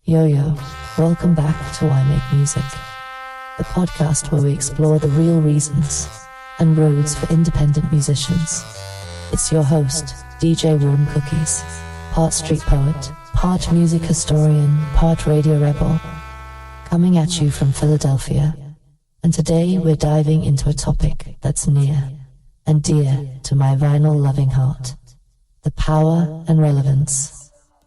Yo, welcome back to Why Make Music, the podcast where we explore the real reasons and roads for independent musicians. It's your host, DJ Warm Cookies, part street poet, part music historian, part radio rebel, coming at you from Philadelphia. And today we're diving into a topic that's near and dear to my vinyl-loving heart: the power and relevance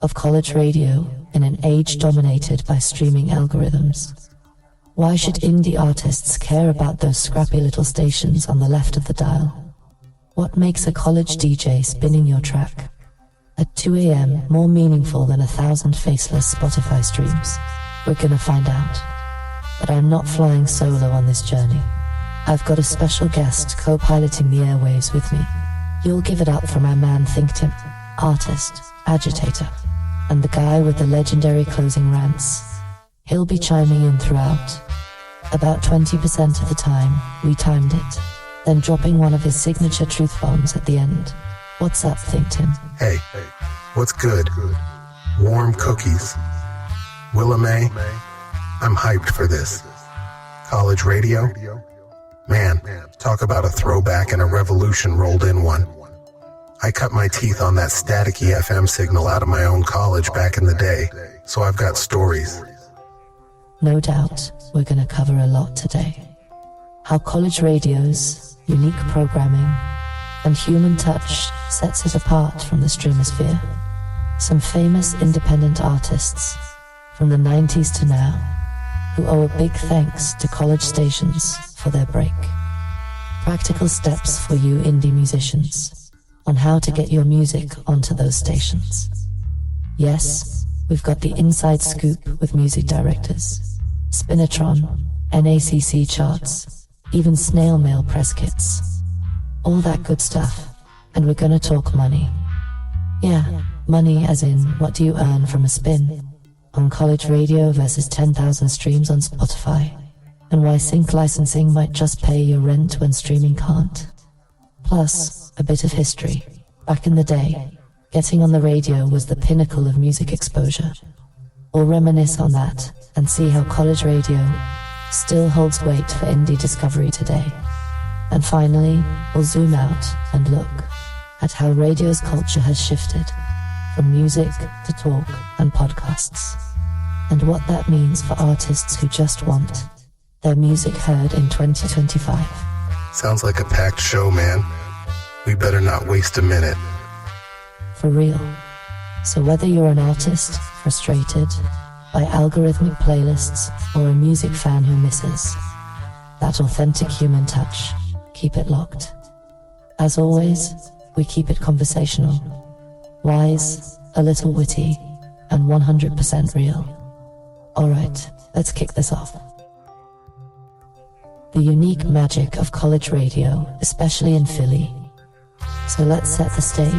of college radio in an age dominated by streaming algorithms. Why should indie artists care about those scrappy little stations on the left of the dial? What makes a college DJ spinning your track at 2 a.m. more meaningful than 1,000 faceless Spotify streams? We're gonna find out. But I'm not flying solo on this journey. I've got a special guest co-piloting the airwaves with me. You'll give it up for my man ThinkTimm, artist, agitator, and the guy with the legendary closing rants. He'll be chiming in throughout. About 20% of the time, we timed it, then dropping one of his signature truth bombs at the end. What's up, ThinkTimm? Hey, what's good? Warm cookies. Willa May, I'm hyped for this. College radio? Man, talk about a throwback and a revolution rolled in one. I cut my teeth on that staticky FM signal out of my own college back in the day, so I've got stories. No doubt, we're gonna cover a lot today. How college radio's unique programming and human touch sets it apart from the streamosphere. Some famous independent artists from the 90s to now who owe a big thanks to college stations for their break. Practical steps for you indie musicians on how to get your music onto those stations. Yes, we've got the inside scoop with music directors, Spinatron, NACC charts, even snail mail press kits. All that good stuff. And we're gonna talk money. Yeah, money as in what do you earn from a spin on college radio versus 10,000 streams on Spotify, and why sync licensing might just pay your rent when streaming can't. Plus, a bit of history. Back in the day, getting on the radio was the pinnacle of music exposure. We'll reminisce on that and see how college radio still holds weight for indie discovery today. And finally, we'll zoom out and look at how radio's culture has shifted from music to talk and podcasts, and what that means for artists who just want their music heard in 2025. Sounds like a packed show, man. We better not waste a minute. For real. So whether you're an artist frustrated by algorithmic playlists or a music fan who misses that authentic human touch, keep it locked. As always, we keep it conversational, wise, a little witty, and 100% real. Alright, let's kick this off. The unique magic of college radio, especially in Philly. So let's set the stage.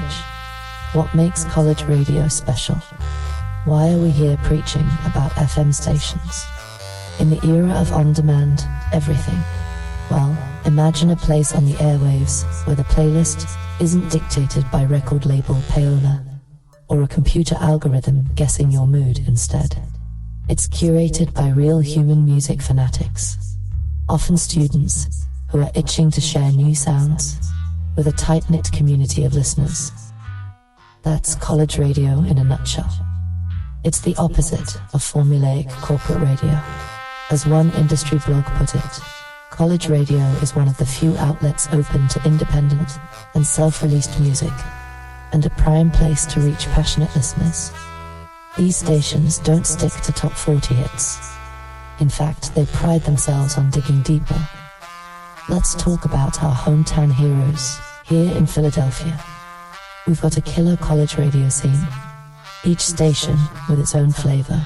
What makes college radio special? Why are we here preaching about FM stations? In the era of on-demand everything, well, imagine a place on the airwaves where the playlist isn't dictated by record label payola or a computer algorithm guessing your mood instead. It's curated by real human music fanatics, often students who are itching to share new sounds with a tight-knit community of listeners. That's college radio in a nutshell. It's the opposite of formulaic corporate radio. As one industry blog put it, college radio is one of the few outlets open to independent and self-released music, and a prime place to reach passionate listeners. These stations don't stick to top 40 hits. In fact, they pride themselves on digging deeper. Let's talk about our hometown heroes here in Philadelphia. We've got a killer college radio scene, each station with its own flavor.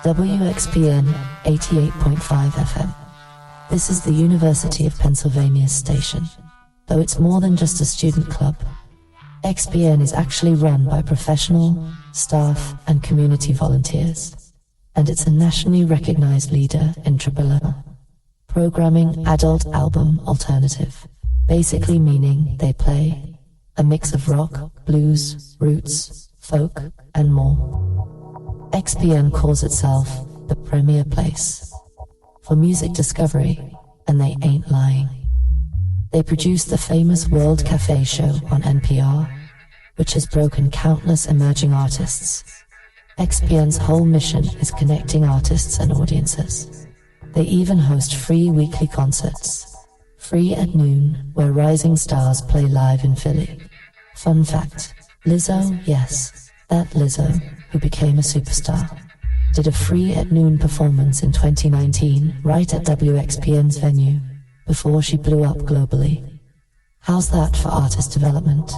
WXPN 88.5 FM. This is the University of Pennsylvania's station. Though it's more than just a student club, XPN is actually run by professional, staff, and community volunteers. And it's a nationally recognized leader in AAA, programming adult album alternative, basically meaning they play a mix of rock, blues, roots, folk, and more. XPN calls itself the premier place for music discovery, and they ain't lying. They produce the famous World Cafe show on NPR, which has broken countless emerging artists. XPN's whole mission is connecting artists and audiences. They even host free weekly concerts, free at noon, where rising stars play live in Philly. Fun fact, Lizzo, yes, that Lizzo, who became a superstar, did a free at noon performance in 2019 right at WXPN's venue, before she blew up globally. How's that for artist development?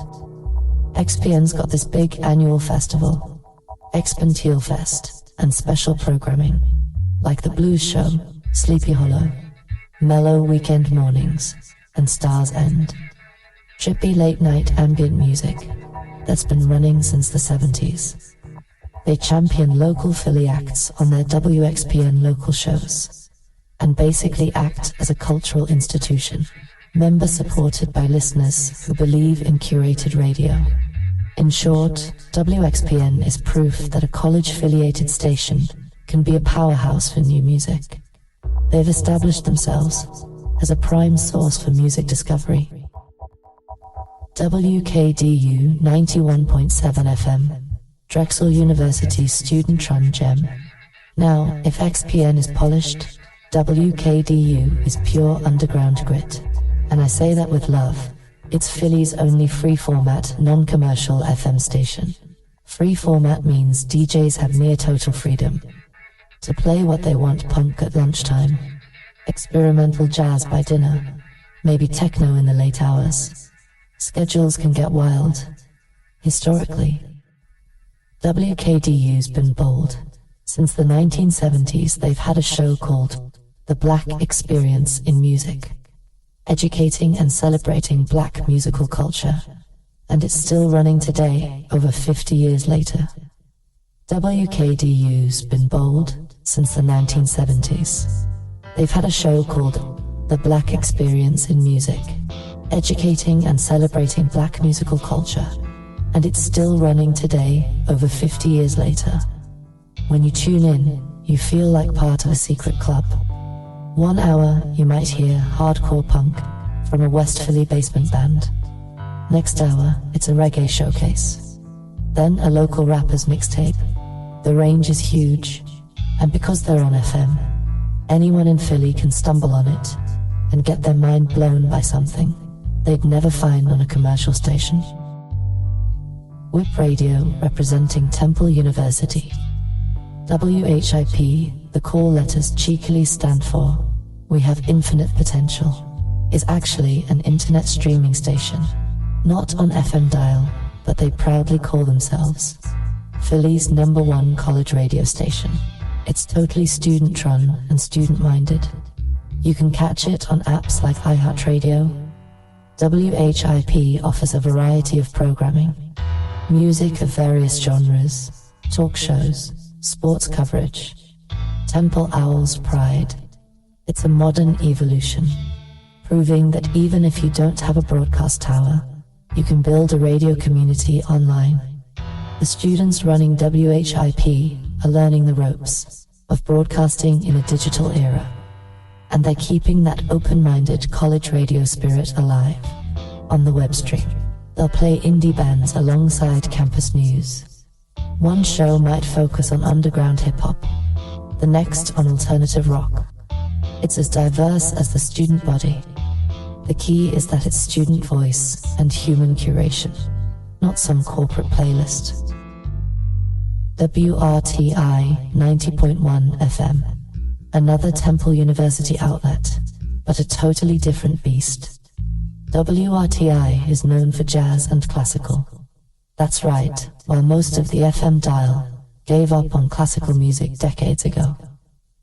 XPN's got this big annual festival, XPN Fest, and special programming, like the Blues Show, Sleepy Hollow, mellow weekend mornings, and Star's End. Trippy late-night ambient music that's been running since the 70s. They champion local Philly acts on their WXPN local shows, and basically act as a cultural institution, member-supported by listeners who believe in curated radio. In short, WXPN is proof that a college-affiliated station can be a powerhouse for new music. They've established themselves as a prime source for music discovery. WKDU 91.7 FM, Drexel University's student-run gem. Now, if XPN is polished, WKDU is pure underground grit. And I say that with love. It's Philly's only free-format, non-commercial FM station. Free format means DJs have near total freedom to play what they want: punk at lunchtime, experimental jazz by dinner, maybe techno in the late hours. Schedules can get wild. Historically, WKDU's been bold. Since the 1970s, they've had a show called The Black Experience in Music, educating and celebrating black musical culture, and it's still running today, over 50 years later. WKDU's been bold since the 1970s. They've had a show called The Black Experience in Music, educating and celebrating black musical culture, and it's still running today, over 50 years later. When you tune in, you feel like part of a secret club. 1 hour, you might hear hardcore punk from a West Philly basement band. Next hour, it's a reggae showcase. Then a local rapper's mixtape. The range is huge, and because they're on FM, anyone in Philly can stumble on it and get their mind blown by something they'd never find on a commercial station. WIP Radio, representing Temple University. WHIP, the call letters cheekily stand for We Have Infinite Potential, is actually an internet streaming station, not on FM dial, but they proudly call themselves Philly's #1 college radio station. It's totally student-run and student-minded. You can catch it on apps like iHeartRadio. WHIP offers a variety of programming, music of various genres, talk shows, sports coverage. Temple Owl's pride. It's a modern evolution, proving that even if you don't have a broadcast tower, you can build a radio community online. The students running WHIP are learning the ropes of broadcasting in a digital era, and they're keeping that open-minded college radio spirit alive. On the web stream, they'll play indie bands alongside campus news. One show might focus on underground hip-hop, the next on alternative rock. It's as diverse as the student body. The key is that it's student voice and human curation, not some corporate playlist. WRTI 90.1 FM, another Temple University outlet, but a totally different beast. WRTI is known for jazz and classical. That's right, while most of the FM dial gave up on classical music decades ago,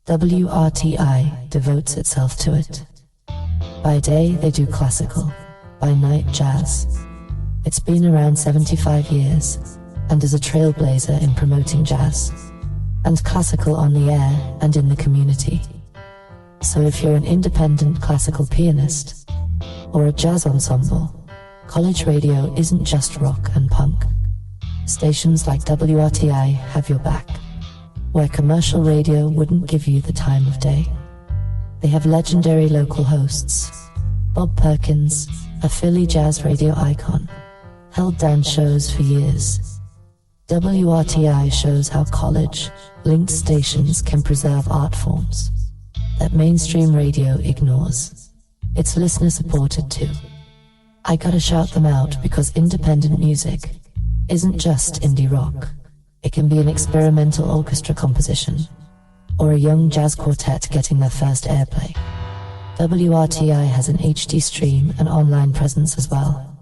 WRTI devotes itself to it. By day they do classical, by night jazz. It's been around 75 years, and is a trailblazer in promoting jazz and classical on the air and in the community. So if you're an independent classical pianist or a jazz ensemble, college radio isn't just rock and punk. Stations like WRTI have your back. where commercial radio wouldn't give you the time of day. They have legendary local hosts. Bob Perkins, a Philly jazz radio icon, held down shows for years. WRTI shows how college-linked stations can preserve art forms that mainstream radio ignores. It's listener-supported too. I gotta shout them out because independent music isn't just indie rock. It can be an experimental orchestra composition, or a young jazz quartet getting their first airplay. WRTI has an HD stream and online presence as well,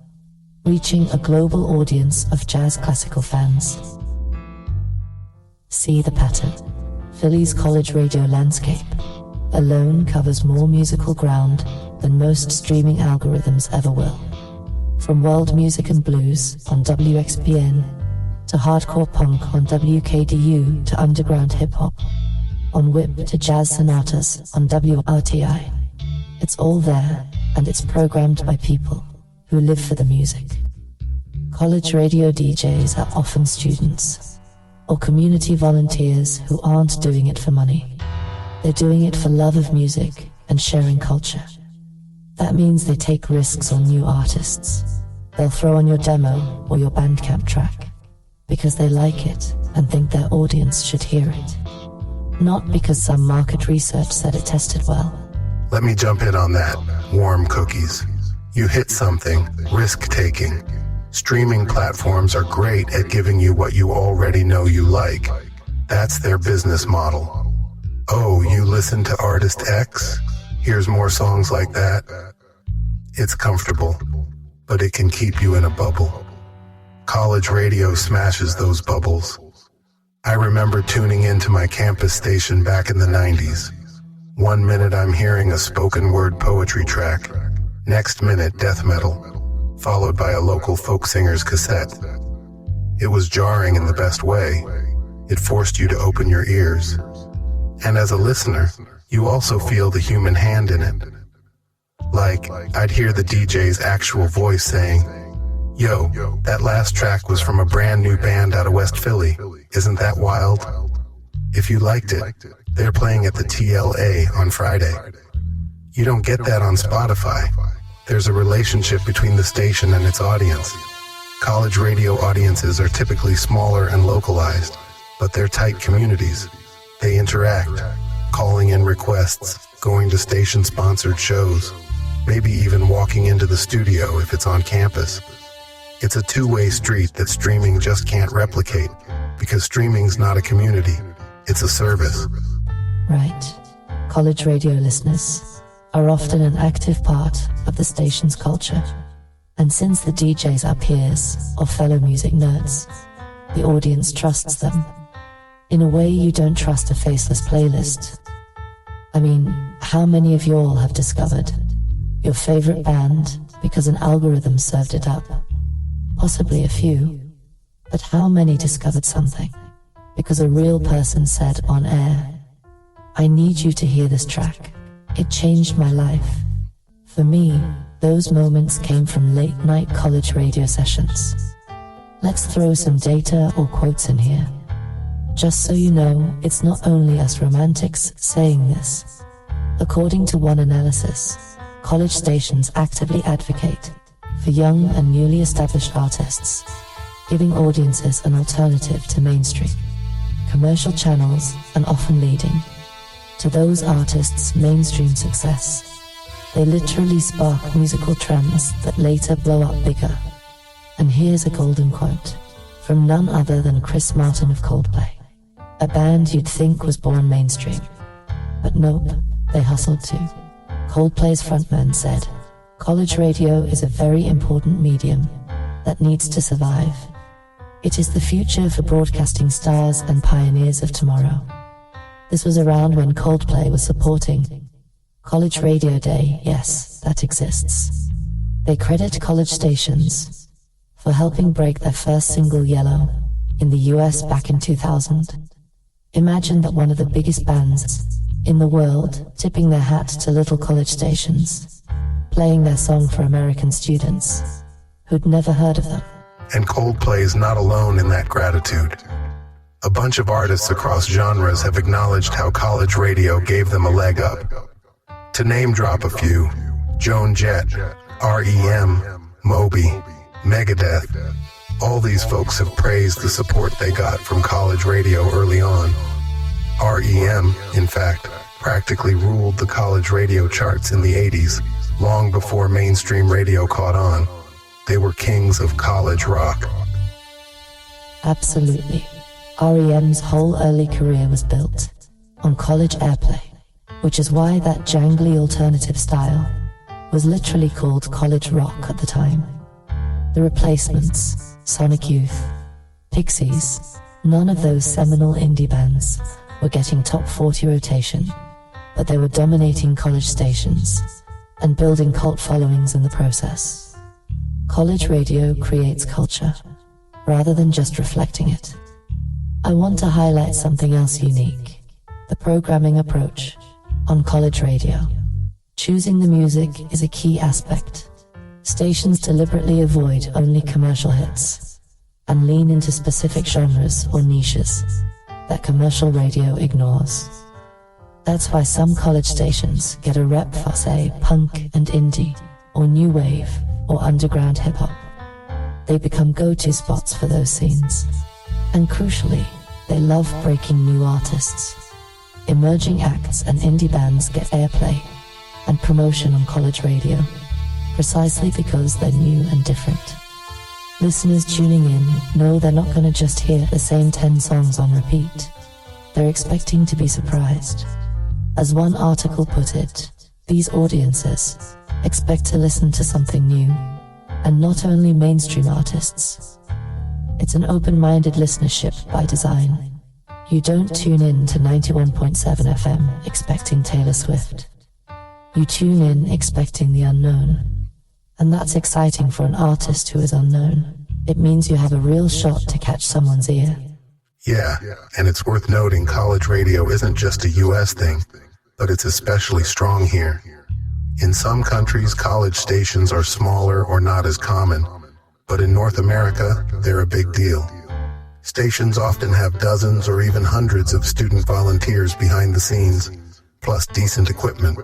reaching a global audience of jazz classical fans. See the pattern. Philly's college radio landscape alone covers more musical ground than most streaming algorithms ever will. From world music and blues on WXPN, to hardcore punk on WKDU, to underground hip-hop on WHIP, to jazz sonatas on WRTI. It's all there, and it's programmed by people who live for the music. College radio DJs are often students or community volunteers who aren't doing it for money. They're doing it for love of music and sharing culture. That means they take risks on new artists. They'll throw on your demo or your Bandcamp track because they like it and think their audience should hear it. Not because some market research said it tested well. Let me jump in on that. Warm cookies. You hit something. Risk-taking. Streaming platforms are great at giving you what you already know you like. That's their business model. Oh, you listen to artist X? Here's more songs like that. It's comfortable, but it can keep you in a bubble. College radio smashes those bubbles. I remember tuning into my campus station back in the 90s. 1 minute I'm hearing a spoken word poetry track. Next minute death metal, followed by a local folk singer's cassette. It was jarring in the best way. It forced you to open your ears. And as a listener, you also feel the human hand in it. Like, I'd hear the DJ's actual voice saying, "Yo, that last track was from a brand new band out of West Philly. Isn't that wild?" If you liked it, they're playing at the TLA on Friday. You don't get that on Spotify. There's a relationship between the station and its audience. College radio audiences are typically smaller and localized, but they're tight communities. They interact, calling in requests, going to station-sponsored shows, maybe even walking into the studio if it's on campus. It's a two-way street that streaming just can't replicate, because streaming's not a community, it's a service. Right. College radio listeners are often an active part of the station's culture. And since the DJs are peers or fellow music nerds, the audience trusts them in a way you don't trust a faceless playlist. I mean, how many of y'all have discovered your favorite band because an algorithm served it up? Possibly a few, but how many discovered something because a real person said on air, "I need you to hear this track. It changed my life." For me, those moments came from late-night college radio sessions. Let's throw some data or quotes in here. Just so you know, it's not only us romantics saying this. According to one analysis, college stations actively advocate for young and newly established artists, giving audiences an alternative to mainstream commercial channels and often leading to those artists' mainstream success. They literally spark musical trends that later blow up bigger. And here's a golden quote from none other than Chris Martin of Coldplay, a band you'd think was born mainstream. But nope, they hustled too. Coldplay's frontman said, "College radio is a very important medium that needs to survive. It is the future for broadcasting stars and pioneers of tomorrow." This was around when Coldplay was supporting College Radio Day. Yes, that exists. They credit college stations for helping break their first single, Yellow, in the US back in 2000. Imagine that one of the biggest bands in the world tipping their hat to little college stations, playing their song for American students who'd never heard of them. And Coldplay is not alone in that gratitude. A bunch of artists across genres have acknowledged how college radio gave them a leg up. To name drop a few, Joan Jett, R.E.M, Moby, Megadeth, all these folks have praised the support they got from college radio early on. R.E.M, in fact, practically ruled the college radio charts in the 80s, long before mainstream radio caught on. They were kings of college rock. Absolutely. R.E.M's whole early career was built on college airplay, which is why that jangly alternative style was literally called college rock at the time. The Replacements, Sonic Youth, Pixies, none of those seminal indie bands were getting top 40 rotation, but they were dominating college stations and building cult followings in the process. College radio creates culture, rather than just reflecting it. I want to highlight something else unique: the programming approach on college radio. Choosing the music is a key aspect. Stations deliberately avoid only commercial hits and lean into specific genres or niches that commercial radio ignores. That's why some college stations get a rep for, say, punk and indie, or new wave, or underground hip-hop. They become go-to spots for those scenes. And crucially, they love breaking new artists. Emerging acts and indie bands get airplay and promotion on college radio, precisely because they're new and different. Listeners tuning in know they're not going to just hear the same 10 songs on repeat. They're expecting to be surprised. As one article put it, these audiences expect to listen to something new, and not only mainstream artists. It's an open-minded listenership by design. You don't tune in to 91.7 FM expecting Taylor Swift. You tune in expecting the unknown. And that's exciting for an artist who is unknown. It means you have a real shot to catch someone's ear. Yeah, and it's worth noting college radio isn't just a US thing, but it's especially strong here. In some countries, college stations are smaller or not as common, but in North America, they're a big deal. Stations often have dozens or even hundreds of student volunteers behind the scenes, plus decent equipment.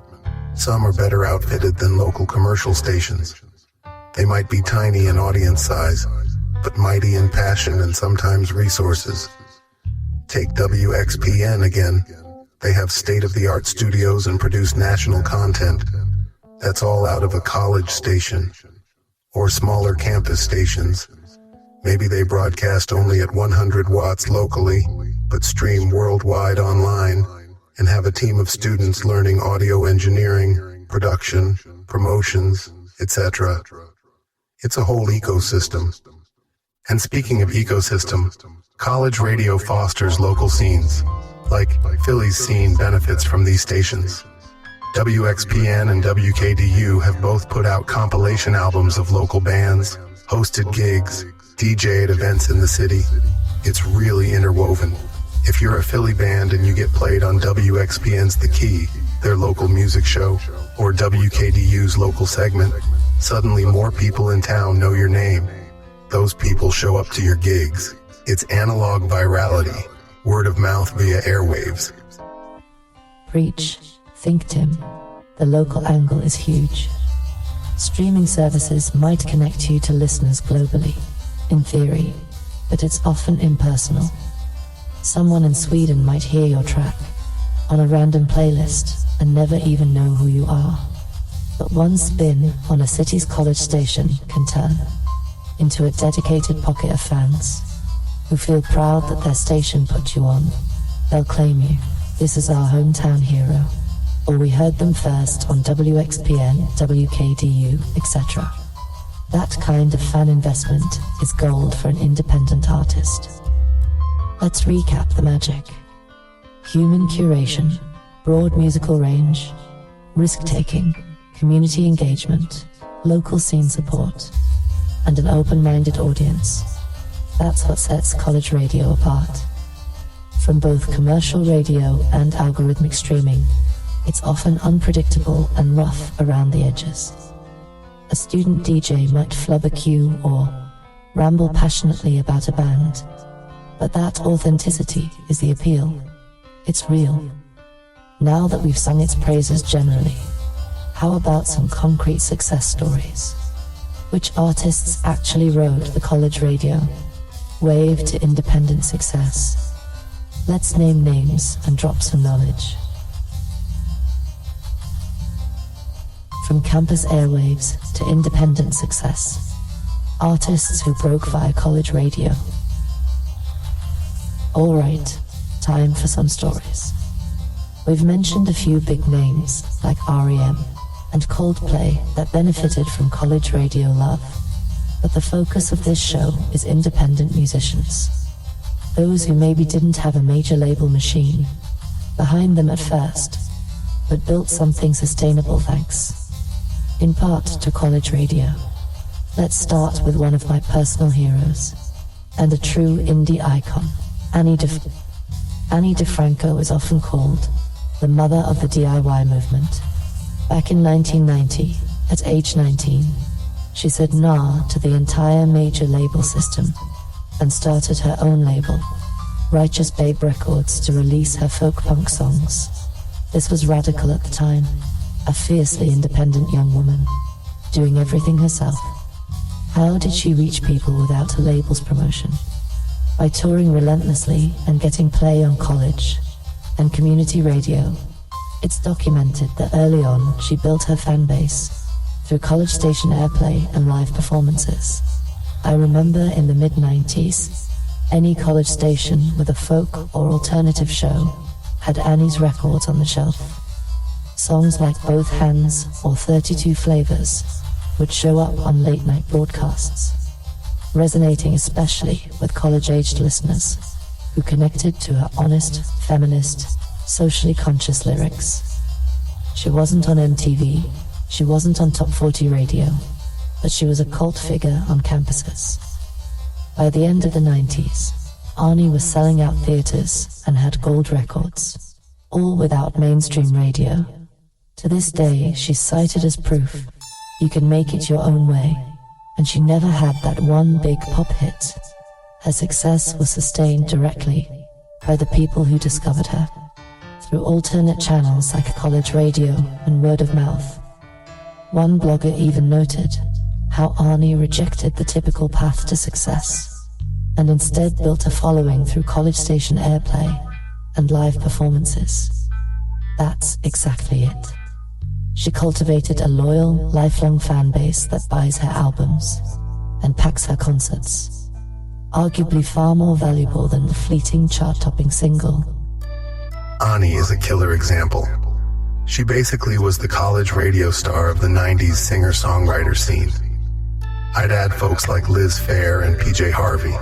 Some are better outfitted than local commercial stations. They might be tiny in audience size, but mighty in passion and sometimes resources. Take WXPN again. They have state-of-the-art studios and produce national content. That's all out of a college station. Or smaller campus stations. Maybe they broadcast only at 100 watts locally, but stream worldwide online, and have a team of students learning audio engineering, production, promotions, etc. It's a whole ecosystem. And speaking of ecosystem, college radio fosters local scenes. Like, Philly's scene benefits from these stations. WXPN and WKDU have both put out compilation albums of local bands, hosted gigs, DJ'd events in the city. It's really interwoven. If you're a Philly band and you get played on WXPN's The Key, their local music show, or WKDU's local segment, suddenly more people in town know your name. Those people show up to your gigs. It's analog virality, word of mouth via airwaves. Preach. ThinkTimm. The local angle is huge. Streaming services might connect you to listeners globally, in theory, but it's often impersonal. Someone in Sweden might hear your track on a random playlist and never even know who you are. But one spin on a city's college station can turn into a dedicated pocket of fans who feel proud that their station put you on. They'll claim you. This is our hometown hero. Or we heard them first on WXPN, WKDU, etc. That kind of fan investment is gold for an independent artist. Let's recap the magic. Human curation, broad musical range, risk-taking, community engagement, local scene support, and an open-minded audience. That's what sets college radio apart. From both commercial radio and algorithmic streaming, it's often unpredictable and rough around the edges. A student DJ might flub a cue or ramble passionately about a band, But that authenticity is the appeal. It's real. Now that we've sung its praises generally, how about some concrete success stories? Which artists actually rode the college radio wave to independent success? Let's name names and drop some knowledge. From campus airwaves to independent success, artists who broke via college radio. Alright, time for some stories. We've mentioned a few big names like R.E.M. and Coldplay that benefited from college radio love, but the focus of this show is independent musicians. Those who maybe didn't have a major label machine behind them at first, but built something sustainable thanks, in part, to college radio. Let's start with one of my personal heroes, and a true indie icon, Ani DiFranco is often called the mother of the DIY movement. Back in 1990, at age 19, she said nah to the entire major label system and started her own label, Righteous Babe Records, to release her folk punk songs. This was radical at the time, a fiercely independent young woman, doing everything herself. How did she reach people without a label's promotion? By touring relentlessly and getting play on college and community radio. It's documented that early on she built her fan base through college station airplay and live performances. I remember in the mid-90s, any college station with a folk or alternative show had Annie's records on the shelf. Songs like Both Hands or 32 Flavors would show up on late-night broadcasts, resonating especially with college-aged listeners who connected to her honest, feminist, socially conscious lyrics. She wasn't on MTV, she wasn't on Top 40 radio, but she was a cult figure on campuses. By the end of the 90s, Ani was selling out theaters and had gold records, all without mainstream radio. To this day, she's cited as proof you can make it your own way, and she never had that one big pop hit. Her success was sustained directly by the people who discovered her, through alternate channels like college radio and word of mouth. One blogger even noted how Ani rejected the typical path to success, and instead built a following through college station airplay and live performances. That's exactly it. She cultivated a loyal, lifelong fan base that buys her albums and packs her concerts, arguably far more valuable than the fleeting chart-topping single. Ani is a killer example. She basically was the college radio star of the 90s singer-songwriter scene. I'd add folks like Liz Phair and PJ Harvey.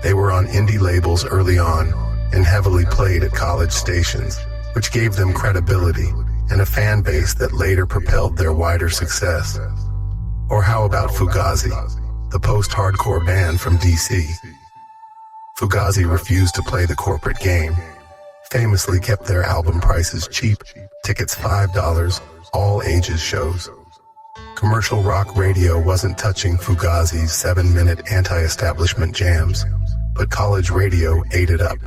They were on indie labels early on and heavily played at college stations, which gave them credibility and a fan base that later propelled their wider success. Or how about Fugazi, the post-hardcore band from DC? Fugazi refused to play the corporate game, famously kept their album prices cheap, tickets $5, all ages shows. Commercial rock radio wasn't touching Fugazi's 7-minute anti-establishment jams, but college radio ate it up.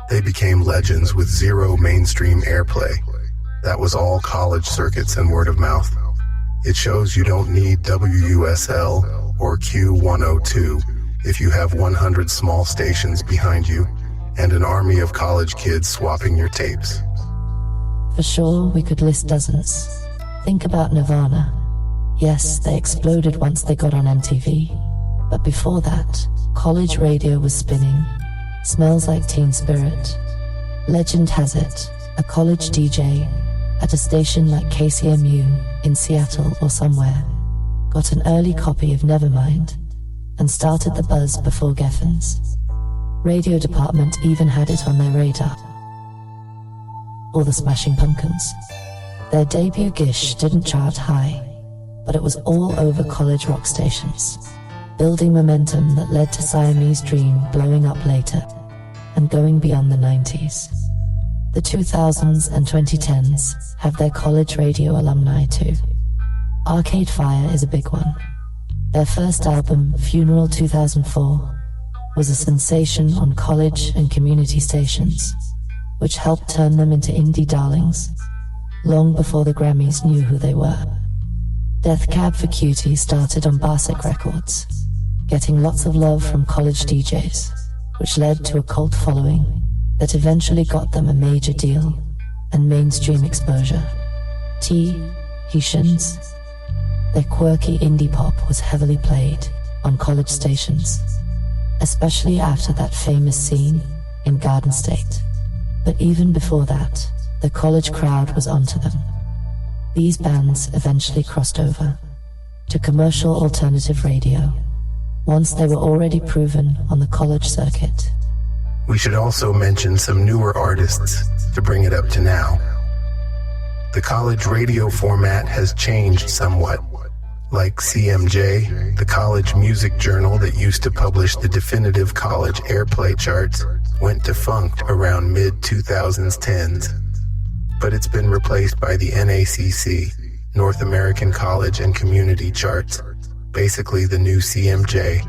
They became legends with zero mainstream airplay. That was all college circuits and word of mouth. It shows you don't need WUSL or Q102 if you have 100 small stations behind you and an army of college kids swapping your tapes. For sure, we could list dozens. Think about Nirvana. Yes, they exploded once they got on MTV, but before that, college radio was spinning. Smells Like Teen Spirit. Legend has it, a college DJ at a station like KCMU in Seattle or somewhere got an early copy of Nevermind and started the buzz before Geffen's radio department even had it on their radar. Or the Smashing Pumpkins. Their debut Gish didn't chart high, but it was all over college rock stations, building momentum that led to Siamese Dream blowing up later and going beyond the 90s. The 2000s and 2010s have their college radio alumni too. Arcade Fire is a big one. Their first album, Funeral 2004, was a sensation on college and community stations, which helped turn them into indie darlings, long before the Grammys knew who they were. Death Cab for Cutie started on Barsic Records, getting lots of love from college DJs, which led to a cult following that eventually got them a major deal and mainstream exposure. Haitians. Their quirky indie pop was heavily played on college stations, especially after that famous scene in Garden State. But even before that, the college crowd was onto them. These bands eventually crossed over to commercial alternative radio, once they were already proven on the college circuit. We should also mention some newer artists to bring it up to now. The college radio format has changed somewhat. Like CMJ, the college music journal that used to publish the definitive college airplay charts, went defunct around mid-2010s. But it's been replaced by the NACC, North American College and Community Charts, basically the new CMJ.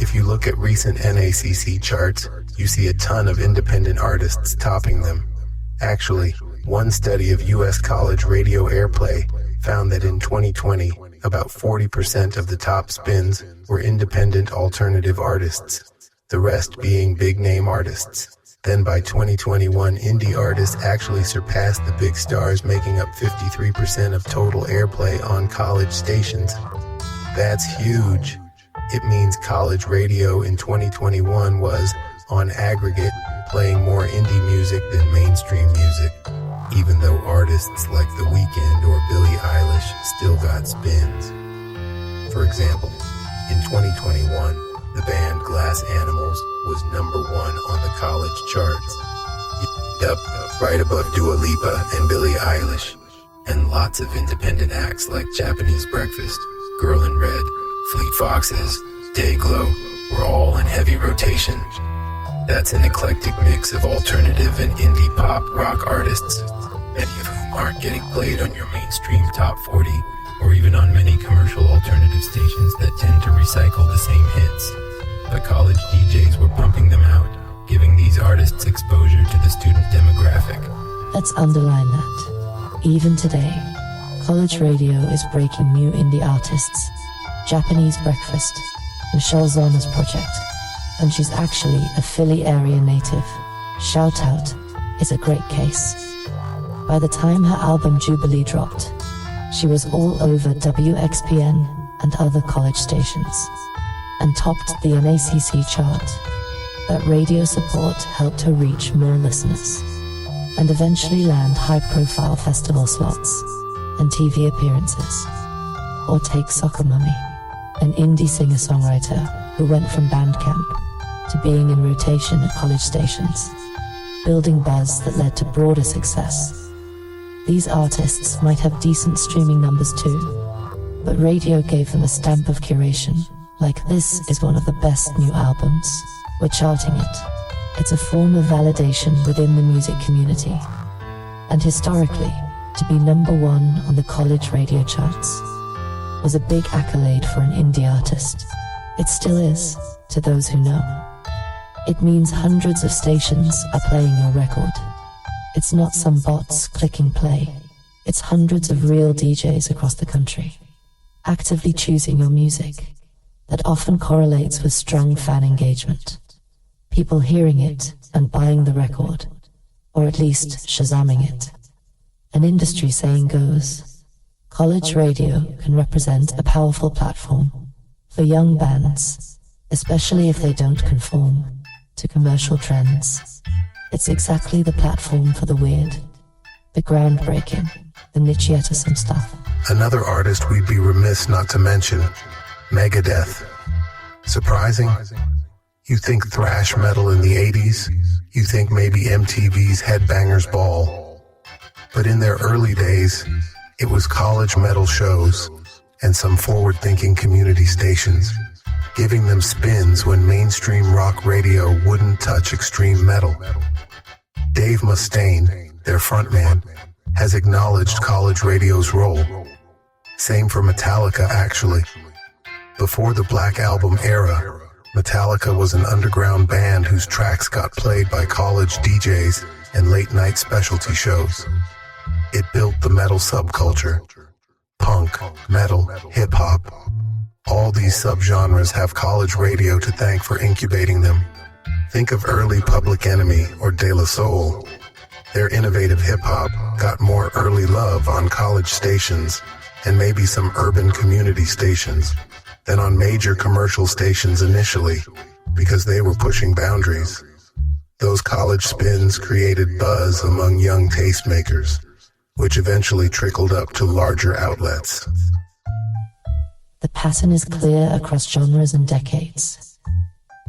If you look at recent NACC charts, you see a ton of independent artists topping them. Actually, one study of U.S. college radio airplay found that in 2020, about 40% of the top spins were independent alternative artists, the rest being big-name artists. Then by 2021, indie artists actually surpassed the big stars, making up 53% of total airplay on college stations. That's huge. It means college radio in 2021 was, on aggregate, playing more indie music than mainstream music, even though artists like The Weeknd or Billie Eilish still got spins. For example, in 2021, the band Glass Animals was #1 on the college charts. Yup, right above Dua Lipa and Billie Eilish. And lots of independent acts like Japanese Breakfast, Girl in Red, Fleet Foxes, Dayglow were all in heavy rotation. That's an eclectic mix of alternative and indie pop rock artists, many of whom aren't getting played on your mainstream top 40 or even on many commercial alternative stations that tend to recycle the same hits. But college DJs were pumping them out, giving these artists exposure to the student demographic. Let's underline that. Even today, college radio is breaking new indie artists. Japanese Breakfast, Michelle Zauner's project, and she's actually a Philly area native. Shout Out is a great case. By the time her album Jubilee dropped, she was all over WXPN and other college stations, and topped the NACC chart. That radio support helped her reach more listeners, and eventually land high-profile festival slots and TV appearances. Or take Soccer Mummy, an indie singer-songwriter who went from Bandcamp to being in rotation at college stations, building buzz that led to broader success. These artists might have decent streaming numbers too, but radio gave them a stamp of curation, like this is one of the best new albums, we're charting it. It's a form of validation within the music community. And historically, to be #1 on the college radio charts was a big accolade for an indie artist. It still is, to those who know. It means hundreds of stations are playing your record. It's not some bots clicking play. It's hundreds of real DJs across the country, actively choosing your music. That often correlates with strong fan engagement. People hearing it and buying the record, or at least Shazamming it. An industry saying goes, college radio can represent a powerful platform for young bands, especially if they don't conform to commercial trends. It's exactly the platform for the weird, the groundbreaking, the niche-some stuff. Another artist we'd be remiss not to mention, Megadeth. Surprising? You think thrash metal in the 80s? You think maybe MTV's Headbangers Ball? But in their early days, it was college metal shows and some forward-thinking community stations, giving them spins when mainstream rock radio wouldn't touch extreme metal. Dave Mustaine, their frontman, has acknowledged college radio's role. Same for Metallica, actually. Before the Black Album era, Metallica was an underground band whose tracks got played by college DJs and late-night specialty shows. It built the metal subculture. Punk, metal, hip-hop. All these subgenres have college radio to thank for incubating them. Think of early Public Enemy or De La Soul. Their innovative hip-hop got more early love on college stations and maybe some urban community stations than on major commercial stations initially, because they were pushing boundaries. Those college spins created buzz among young tastemakers, which eventually trickled up to larger outlets. The pattern is clear across genres and decades.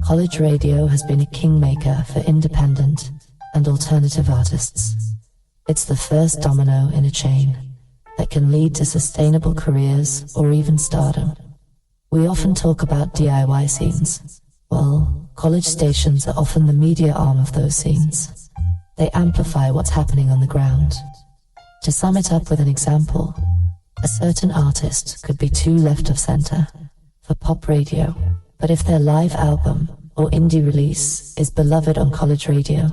College radio has been a kingmaker for independent and alternative artists. It's the first domino in a chain that can lead to sustainable careers or even stardom. We often talk about DIY scenes. Well, college stations are often the media arm of those scenes. They amplify what's happening on the ground. To sum it up with an example, a certain artist could be too left of center for pop radio, but if their live album or indie release is beloved on college radio,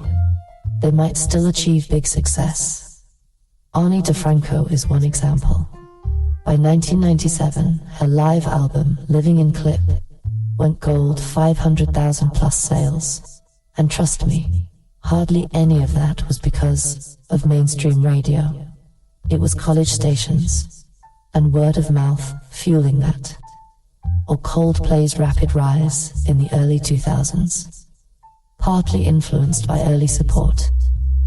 they might still achieve big success. Ani DiFranco is one example. By 1997, her live album, Living in Clip, went gold, 500,000 plus sales. And trust me, hardly any of that was because of mainstream radio. It was college stations and word of mouth fueling that. Or Coldplay's rapid rise in the early 2000s, partly influenced by early support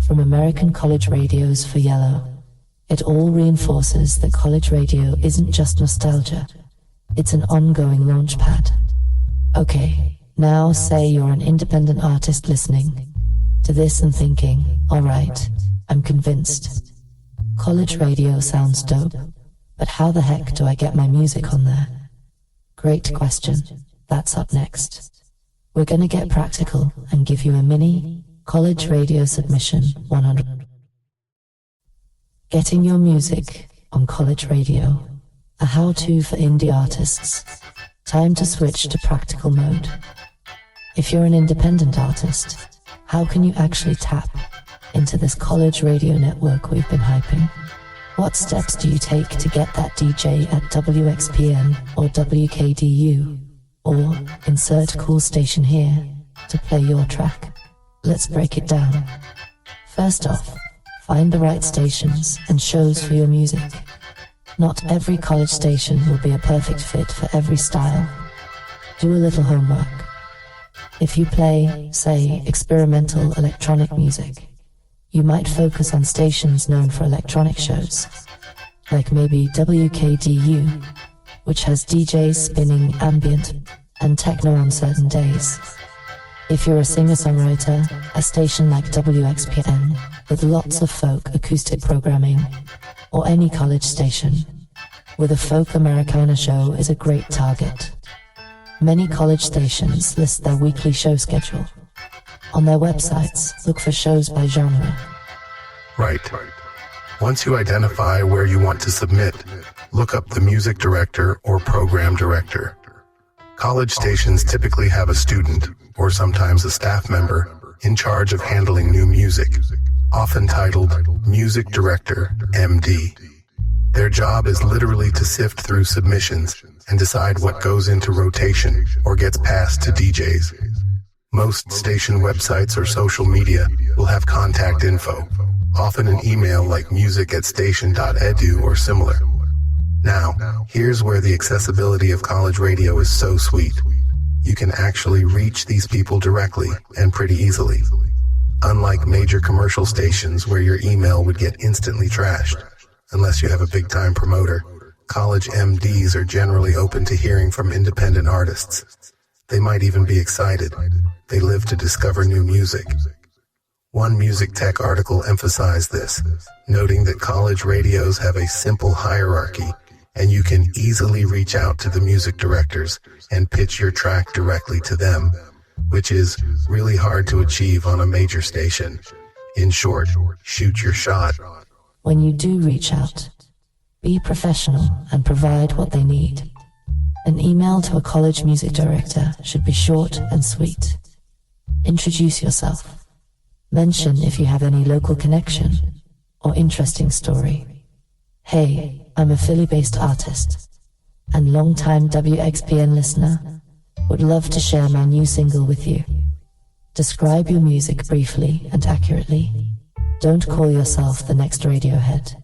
from American college radios for Yellow. It all reinforces that college radio isn't just nostalgia, it's an ongoing launchpad. Okay, now say you're an independent artist listening to this and thinking, alright, I'm convinced. College radio sounds dope, but how the heck do I get my music on there? Great question. That's up next. We're gonna get practical and give you a mini college radio submission 100. Getting your music on college radio. A how-to for indie artists. Time to switch to practical mode. If you're an independent artist, how can you actually tap into this college radio network we've been hyping? What steps do you take to get that DJ at WXPN or WKDU, or insert cool station here, to play your track? Let's break it down. First off, find the right stations and shows for your music. Not every college station will be a perfect fit for every style. Do a little homework. If you play, say, experimental electronic music, you might focus on stations known for electronic shows, like maybe WKDU, which has DJs spinning ambient and techno on certain days. If you're a singer-songwriter, a station like WXPN, with lots of folk acoustic programming, or any college station with a folk Americana show is a great target. Many college stations list their weekly show schedule. On their websites, look for shows by genre. Right. Once you identify where you want to submit, look up the music director or program director. College stations typically have a student, or sometimes a staff member, in charge of handling new music, often titled Music Director, MD. Their job is literally to sift through submissions and decide what goes into rotation or gets passed to DJs. Most station websites or social media will have contact info, often an email like music@station.edu or similar. Now, here's where the accessibility of college radio is so sweet. You can actually reach these people directly and pretty easily. Unlike major commercial stations where your email would get instantly trashed, unless you have a big-time promoter, college MDs are generally open to hearing from independent artists. They might even be excited. They live to discover new music. One Music Tech article emphasized this, noting that college radios have a simple hierarchy, and you can easily reach out to the music directors and pitch your track directly to them, which is really hard to achieve on a major station. In short, shoot your shot. When you do reach out, be professional and provide what they need. An email to a college music director should be short and sweet. Introduce yourself. Mention if you have any local connection or interesting story. Hey, I'm a Philly-based artist and long-time WXPN listener. Would love to share my new single with you. Describe your music briefly and accurately. Don't call yourself the next Radiohead,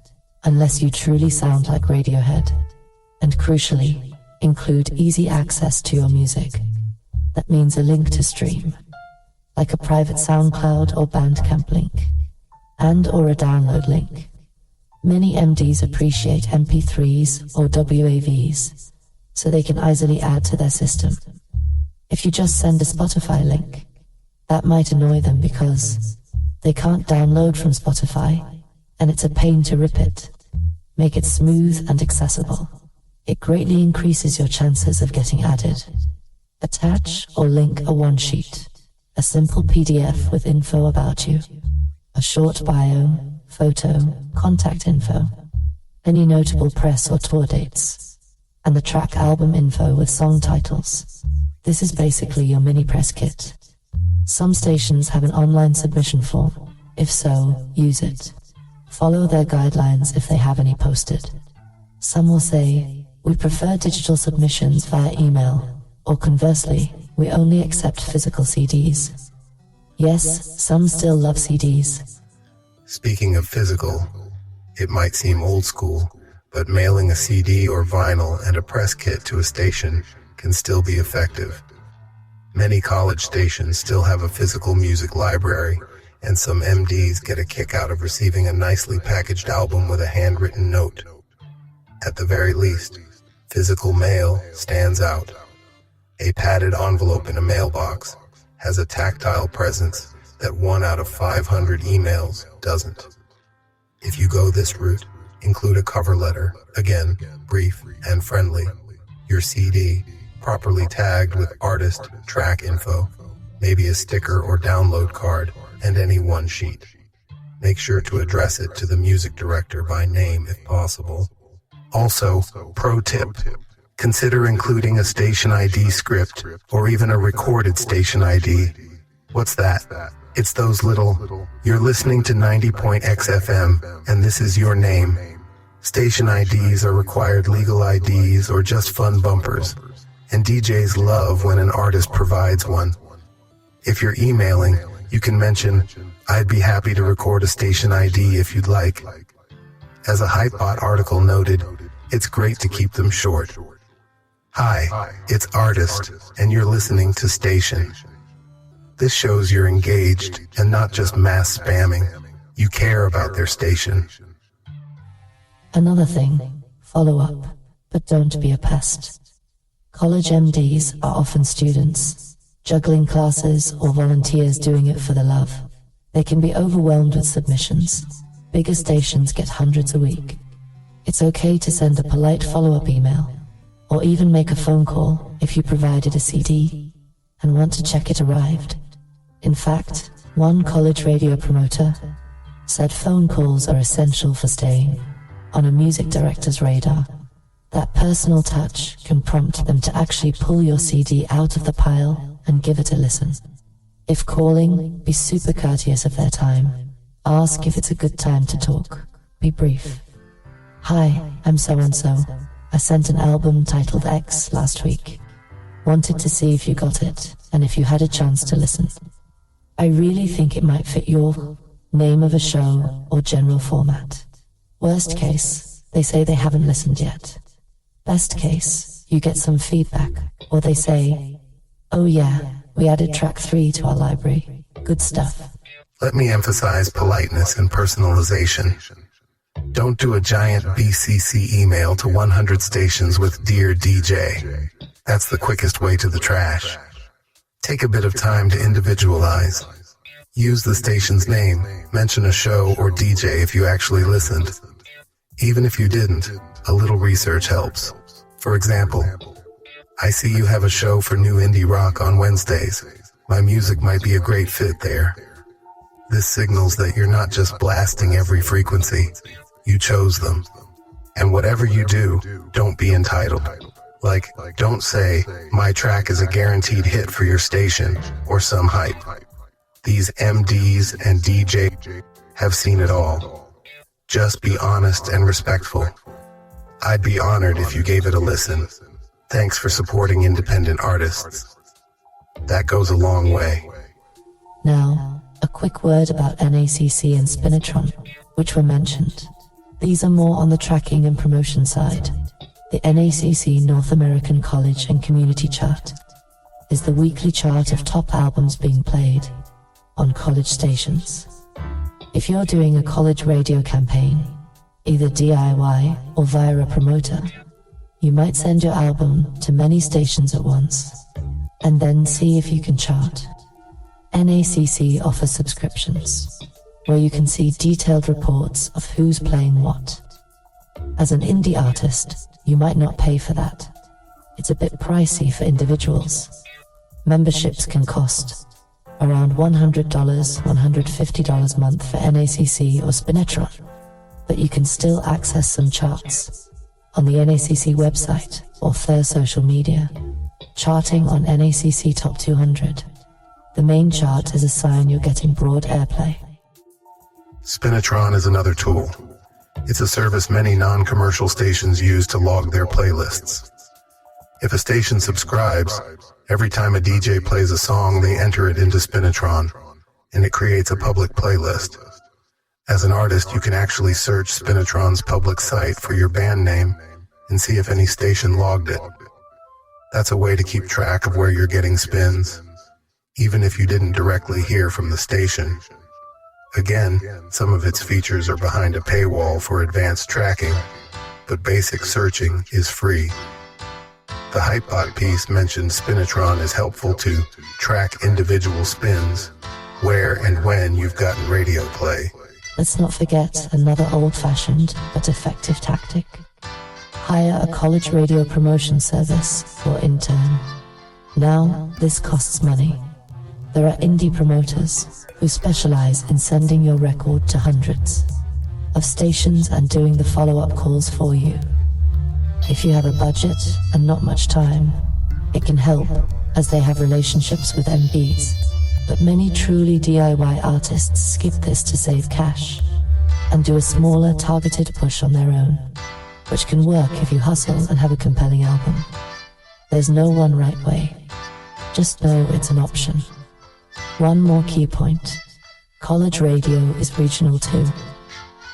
unless you truly sound like Radiohead. And crucially, include easy access to your music. That means a link to stream, like a private SoundCloud or Bandcamp link, and/or a download link. Many MDs appreciate MP3s or WAVs, so they can easily add to their system. If you just send a Spotify link, that might annoy them because they can't download from Spotify, and it's a pain to rip it. Make it smooth and accessible. It greatly increases your chances of getting added. Attach or link a one-sheet, a simple PDF with info about you, a short bio, photo, contact info, any notable press or tour dates, and the track album info with song titles. This is basically your mini press kit. Some stations have an online submission form. If so, use it. Follow their guidelines if they have any posted. Some will say, we prefer digital submissions via email, or conversely, we only accept physical CDs. Yes, some still love CDs. Speaking of physical, it might seem old school, but mailing a CD or vinyl and a press kit to a station can still be effective. Many college stations still have a physical music library, and some MDs get a kick out of receiving a nicely packaged album with a handwritten note. At the very least, physical mail stands out. A padded envelope in a mailbox has a tactile presence that 1 out of 500 emails doesn't. If you go this route, include a cover letter, again, brief and friendly, your CD, properly tagged with artist, track info, maybe a sticker or download card, and any one sheet. Make sure to address it to the music director by name if possible. Also, pro tip, consider including a station ID script or even a recorded station ID. What's that? It's those little, you're listening to 90.x FM and this is your name. Station IDs are required legal IDs or just fun bumpers, and DJs love when an artist provides one. If you're emailing, you can mention, I'd be happy to record a station ID if you'd like. As a Hypebot article noted, it's great to keep them short. Hi, it's Artist, and you're listening to Station. This shows you're engaged and not just mass spamming. You care about their station. Another thing, follow up, but don't be a pest. College MDs are often students, juggling classes or volunteers doing it for the love. They can be overwhelmed with submissions. Bigger stations get hundreds a week. It's okay to send a polite follow-up email, or even make a phone call if you provided a CD and want to check it arrived. In fact, one college radio promoter said phone calls are essential for staying on a music director's radar. That personal touch can prompt them to actually pull your CD out of the pile and give it a listen. If calling, be super courteous of their time. Ask if it's a good time to talk. Be brief. Hi, I'm so-and-so. I sent an album titled X last week. Wanted to see if you got it, and if you had a chance to listen. I really think it might fit your name of a show or general format. Worst case, they say they haven't listened yet. Best case, you get some feedback, or they say, oh yeah, we added track 3 to our library. Good stuff. Let me emphasize politeness and personalization. Don't do a giant BCC email to 100 stations with Dear DJ. That's the quickest way to the trash. Take a bit of time to individualize. Use the station's name, mention a show or DJ if you actually listened. Even if you didn't, a little research helps. For example, I see you have a show for new indie rock on Wednesdays. My music might be a great fit there. This signals that you're not just blasting every frequency. You chose them. And whatever you do, don't be entitled. Like, don't say, my track is a guaranteed hit for your station, or some hype. These MDs and DJs have seen it all. Just be honest and respectful. I'd be honored if you gave it a listen. Thanks for supporting independent artists. That goes a long way. Now, a quick word about NACC and Spinitron, which were mentioned. These are more on the tracking and promotion side. The NACC North American College and Community Chart is the weekly chart of top albums being played on college stations. If you're doing a college radio campaign, either DIY or via a promoter, you might send your album to many stations at once, and then see if you can chart. NACC offers subscriptions, where you can see detailed reports of who's playing what. As an indie artist, you might not pay for that. It's a bit pricey for individuals. Memberships can cost around $100, $150 a month for NACC or Spinitron, but you can still access some charts on the NACC website or their social media. Charting on NACC Top 200. The main chart is a sign you're getting broad airplay. Spinitron is another tool. It's a service many non-commercial stations use to log their playlists. If a station subscribes, every time a DJ plays a song, they enter it into Spinitron, and it creates a public playlist. As an artist, you can actually search Spinitron's public site for your band name and see if any station logged it. That's a way to keep track of where you're getting spins, even if you didn't directly hear from the station. Again, some of its features are behind a paywall for advanced tracking, but basic searching is free. The Hypebot piece mentioned Spinitron is helpful to track individual spins, where and when you've gotten radio play. Let's not forget another old-fashioned but effective tactic. Hire a college radio promotion service or intern. Now, this costs money. There are indie promoters who specialize in sending your record to hundreds of stations and doing the follow-up calls for you. If you have a budget and not much time, it can help, as they have relationships with MBs. But many truly DIY artists skip this to save cash and do a smaller targeted push on their own, which can work if you hustle and have a compelling album. There's no one right way. Just know it's an option. One more key point. College radio is regional too.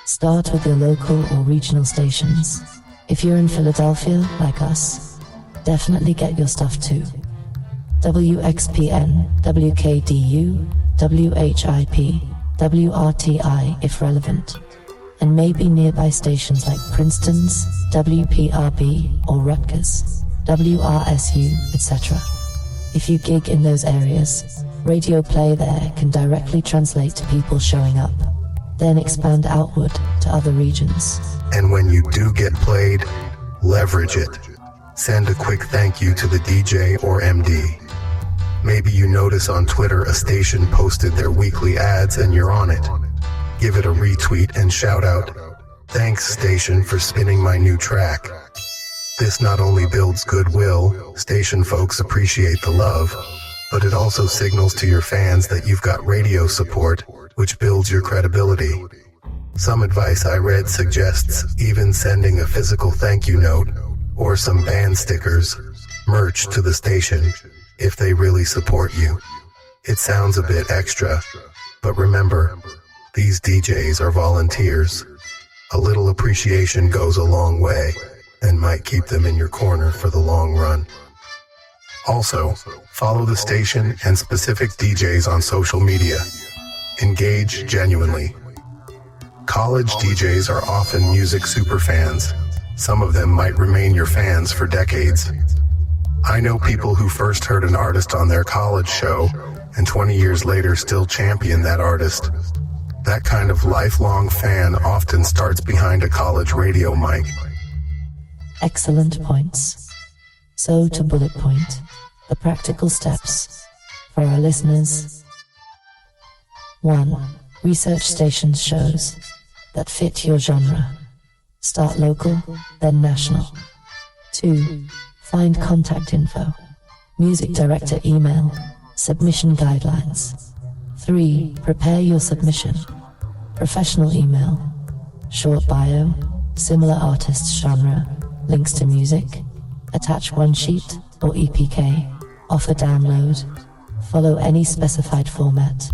Start with your local or regional stations. If you're in Philadelphia, like us, definitely get your stuff too. WXPN, WKDU, WHIP, WRTI if relevant, and maybe nearby stations like Princeton's, WPRB, or Rutgers, WRSU, etc. If you gig in those areas, radio play there can directly translate to people showing up, then expand outward to other regions. And when you do get played, leverage it. Send a quick thank you to the DJ or MD. Maybe you notice on Twitter a station posted their weekly ads and you're on it. Give it a retweet and shout out, "Thanks station for spinning my new track." This not only builds goodwill, station folks appreciate the love, but it also signals to your fans that you've got radio support, which builds your credibility. Some advice I read suggests even sending a physical thank you note or some band stickers, merch to the station, if they really support you. It sounds a bit extra, but remember, these DJs are volunteers. A little appreciation goes a long way and might keep them in your corner for the long run. Also, follow the station and specific DJs on social media. Engage genuinely. College DJs are often music superfans. Some of them might remain your fans for decades. I know people who first heard an artist on their college show and 20 years later still champion that artist. That kind of lifelong fan often starts behind a college radio mic. Excellent points. So to bullet point, the practical steps for our listeners. 1. Research stations shows that fit your genre. Start local, then national. 2. Find contact info. Music director email. Submission guidelines. 3. Prepare your submission. Professional email. Short bio. Similar artist genre. Links to music. Attach one sheet or EPK. Offer download. Follow any specified format.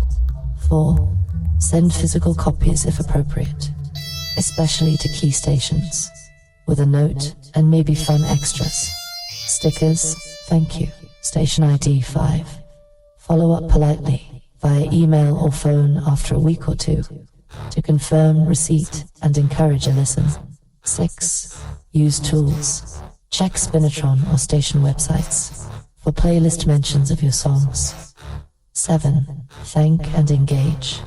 4. Send physical copies if appropriate, especially to key stations, with a note and maybe fun extras. Stickers, thank you. Station ID 5. Follow up politely via email or phone after a week or two to confirm receipt and encourage a listen. 6. Use tools. Check Spinatron or station websites for playlist mentions of your songs. 7. Thank and engage.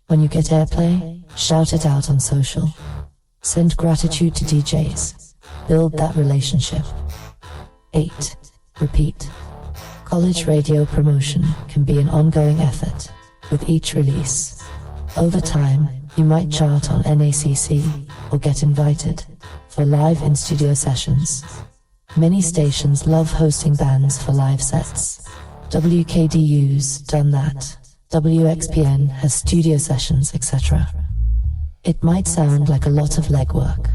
When you get airplay, shout it out on social. Send gratitude to DJs. Build that relationship. 8. Repeat. College radio promotion can be an ongoing effort with each release. Over time, you might chart on NACC or get invited for live in-studio sessions. Many stations love hosting bands for live sets. WKDU's done that. WXPN has studio sessions, etc. It might sound like a lot of legwork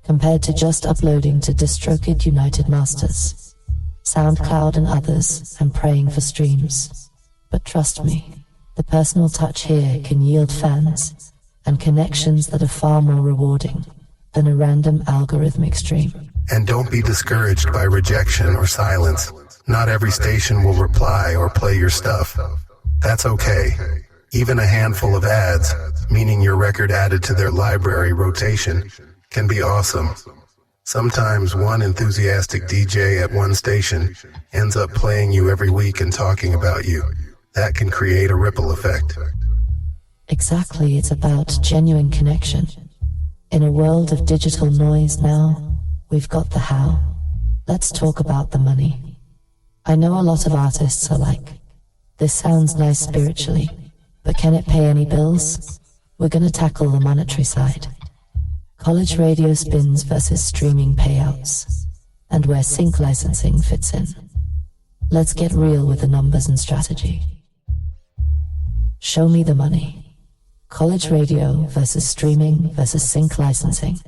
compared to just uploading to DistroKid United Masters, SoundCloud and others, and praying for streams. But trust me, the personal touch here can yield fans and connections that are far more rewarding than a random algorithmic stream. And don't be discouraged by rejection or silence. Not every station will reply or play your stuff. That's okay. Even a handful of ads, meaning your record added to their library rotation, can be awesome. Sometimes one enthusiastic DJ at one station ends up playing you every week and talking about you. That can create a ripple effect. Exactly, it's about genuine connection. In a world of digital noise now, we've got the how. Let's talk about the money. I know a lot of artists are like, this sounds nice spiritually, but can it pay any bills? We're gonna tackle the monetary side. College radio spins versus streaming payouts, and where sync licensing fits in. Let's get real with the numbers and strategy. Show me the money. College radio versus streaming versus sync licensing.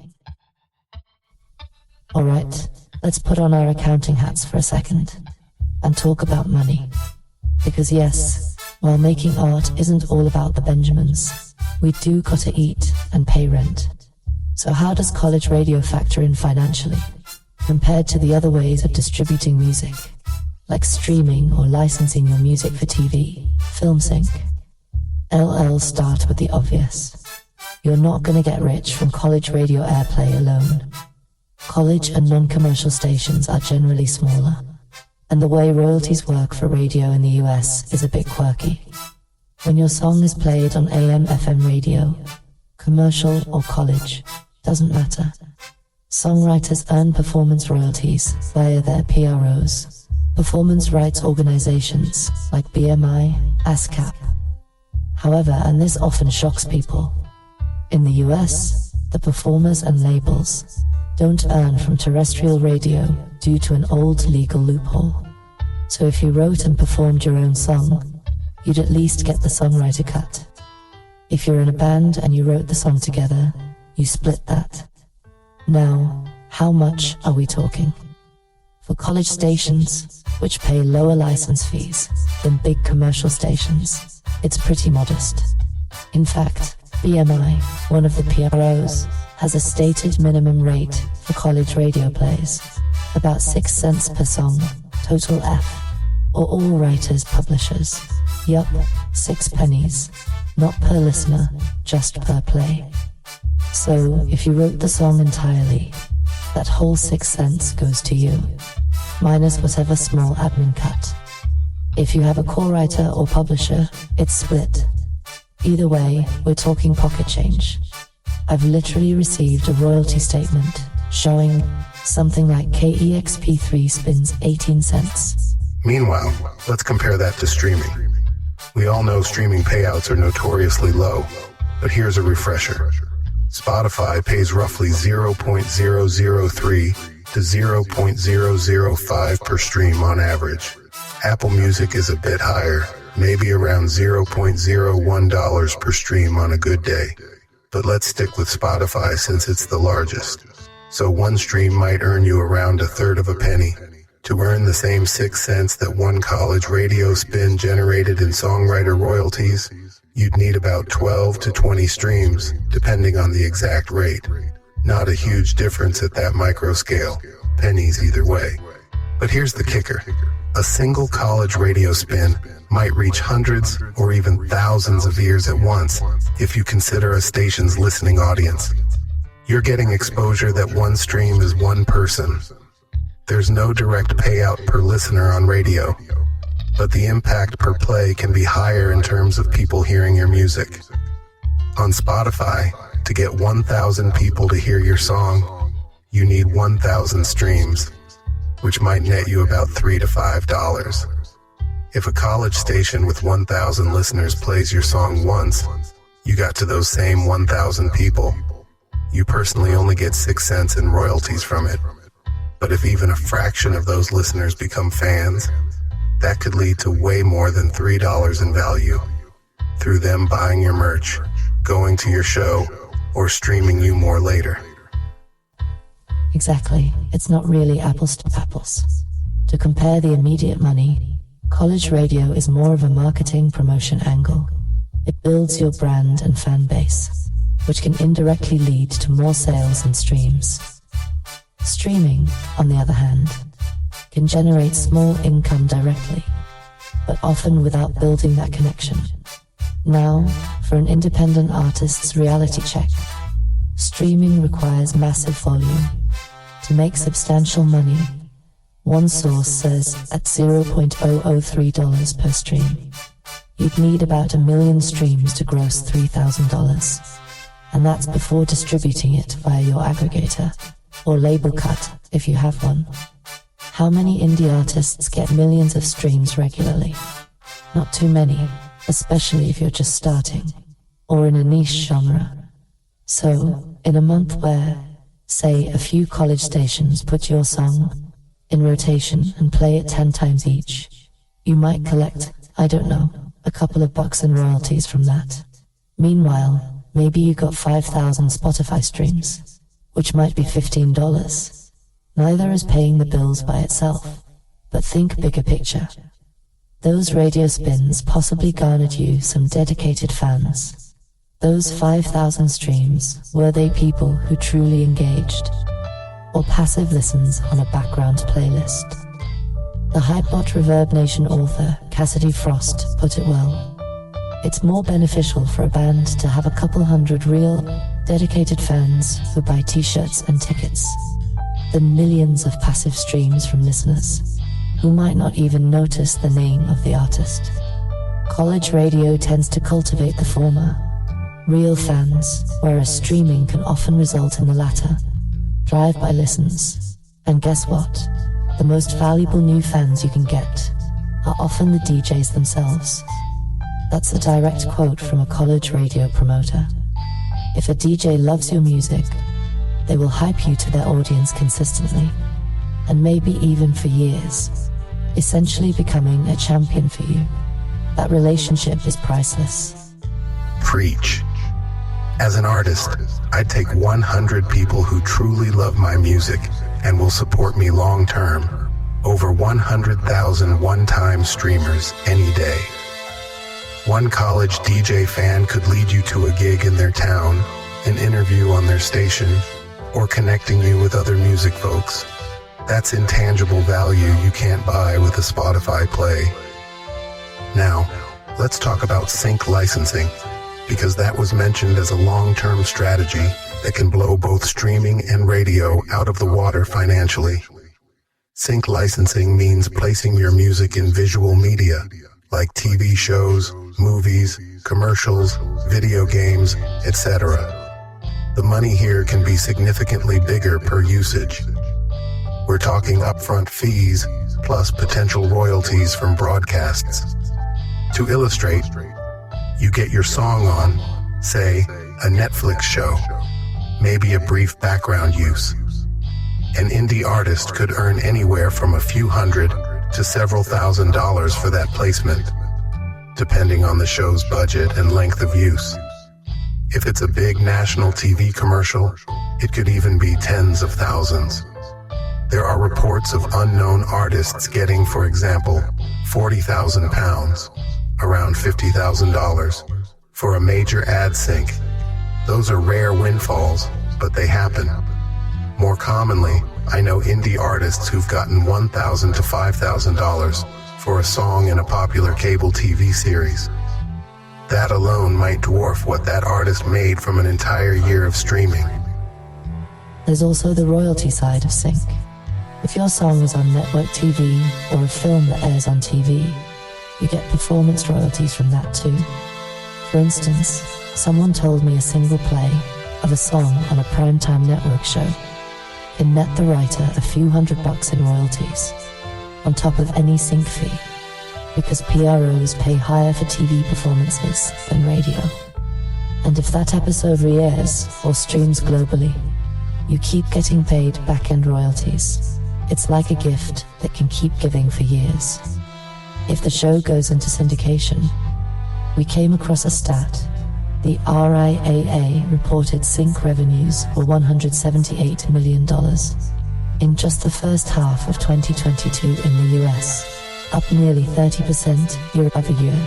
Alright, let's put on our accounting hats for a second and talk about money. Because yes, while making art isn't all about the Benjamins, we do gotta eat and pay rent. So how does college radio factor in financially, compared to the other ways of distributing music, like streaming or licensing your music for TV, film sync? Start with the obvious. You're not gonna get rich from college radio airplay alone. College and non-commercial stations are generally smaller, and the way royalties work for radio in the US is a bit quirky. When your song is played on AM, FM radio, commercial or college, doesn't matter. Songwriters earn performance royalties via their PROs, performance rights organizations like BMI, ASCAP. However, and this often shocks people, in the US, the performers and labels don't earn from terrestrial radio due to an old legal loophole. So if you wrote and performed your own song, you'd at least get the songwriter cut. If you're in a band and you wrote the song together, you split that. Now, how much are we talking? For college stations, which pay lower license fees than big commercial stations, it's pretty modest. In fact, BMI, one of the PROs, has a stated minimum rate for college radio plays, about 6 cents per song, total F, or all writers, publishers. Yup, 6 pennies, not per listener, just per play. So, if you wrote the song entirely, that whole 6 cents goes to you, minus whatever small admin cut. If you have a co-writer or publisher, it's split. Either way, we're talking pocket change. I've literally received a royalty statement showing something like KEXP3 spins 18 cents. Meanwhile, let's compare that to streaming. We all know streaming payouts are notoriously low, but here's a refresher. Spotify pays roughly 0.003 to 0.005 per stream on average. Apple Music is a bit higher, maybe around $0.01 per stream on a good day. But let's stick with Spotify since it's the largest. So one stream might earn you around a third of a penny. To earn the same 6 cents that one college radio spin generated in songwriter royalties, you'd need about 12 to 20 streams, depending on the exact rate. Not a huge difference at that micro scale, pennies either way. But here's the kicker. A single college radio spin might reach hundreds or even thousands of ears at once if you consider a station's listening audience. You're getting exposure that one stream is one person. There's no direct payout per listener on radio, but the impact per play can be higher in terms of people hearing your music. On Spotify, to get 1,000 people to hear your song, you need 1,000 streams, which might net you about $3 to $5. If a college station with 1,000 listeners plays your song once, you got to those same 1,000 people. You personally only get 6 cents in royalties from it. But if even a fraction of those listeners become fans, that could lead to way more than $3 in value through them buying your merch, going to your show, or streaming you more later. Exactly. It's not really apples to apples. To compare the immediate money, college radio is more of a marketing promotion angle. It builds your brand and fan base, which can indirectly lead to more sales and streams. Streaming, on the other hand, can generate small income directly, but often without building that connection. Now, for an independent artist's reality check, streaming requires massive volume. To make substantial money, one source says at $0.003 per stream, you'd need about 1 million streams to gross $3,000. And that's before distributing it via your aggregator, or label cut if you have one. How many indie artists get millions of streams regularly? Not too many, especially if you're just starting, or in a niche genre. So, in a month where, say, a few college stations put your song in rotation and play it 10 times each, you might collect, I don't know, a couple of bucks in royalties from that. Meanwhile, maybe you got 5,000 Spotify streams, which might be $15. Neither is paying the bills by itself, but think bigger picture. Those radio spins possibly garnered you some dedicated fans. Those 5,000 streams, were they people who truly engaged, or passive listens on a background playlist? The Hypebot Reverb Nation author Cassidy Frost put it well. It's more beneficial for a band to have a couple hundred real, dedicated fans who buy t-shirts and tickets than millions of passive streams from listeners who might not even notice the name of the artist. College radio tends to cultivate the former, real fans, whereas streaming can often result in the latter, drive-by listens. And guess what? The most valuable new fans you can get are often the DJs themselves. That's a direct quote from a college radio promoter. If a DJ loves your music, they will hype you to their audience consistently, and maybe even for years, essentially becoming a champion for you. That relationship is priceless. Preach. As an artist, I'd take 100 people who truly love my music and will support me long term, over 100,000 one-time streamers any day. One college DJ fan could lead you to a gig in their town, an interview on their station, or connecting you with other music folks. That's intangible value you can't buy with a Spotify play. Now, let's talk about sync licensing, because that was mentioned as a long-term strategy that can blow both streaming and radio out of the water financially. Sync licensing means placing your music in visual media, like TV shows, movies, commercials, video games, etc. The money here can be significantly bigger per usage. We're talking upfront fees, plus potential royalties from broadcasts. To illustrate, you get your song on, say, a Netflix show, maybe a brief background use. An indie artist could earn anywhere from a few hundred to several $1,000s for that placement, depending on the show's budget and length of use. If it's a big national TV commercial, it could even be tens of thousands. There are reports of unknown artists getting, for example, £40,000, around $50,000, for a major ad sync. Those are rare windfalls, but they happen. More commonly, I know indie artists who've gotten $1,000 to $5,000 for a song in a popular cable TV series. That alone might dwarf what that artist made from an entire year of streaming. There's also the royalty side of sync. If your song is on network TV or a film that airs on TV, you get performance royalties from that too. For instance, someone told me a single play of a song on a primetime network show can net the writer a few $100 in royalties, on top of any sync fee, because PROs pay higher for TV performances than radio. And if that episode re-airs or streams globally, you keep getting paid back-end royalties. It's like a gift that can keep giving for years. If the show goes into syndication, we came across a stat. The RIAA reported sync revenues were $178 million in just the first half of 2022 in the US, up nearly 30% year over year.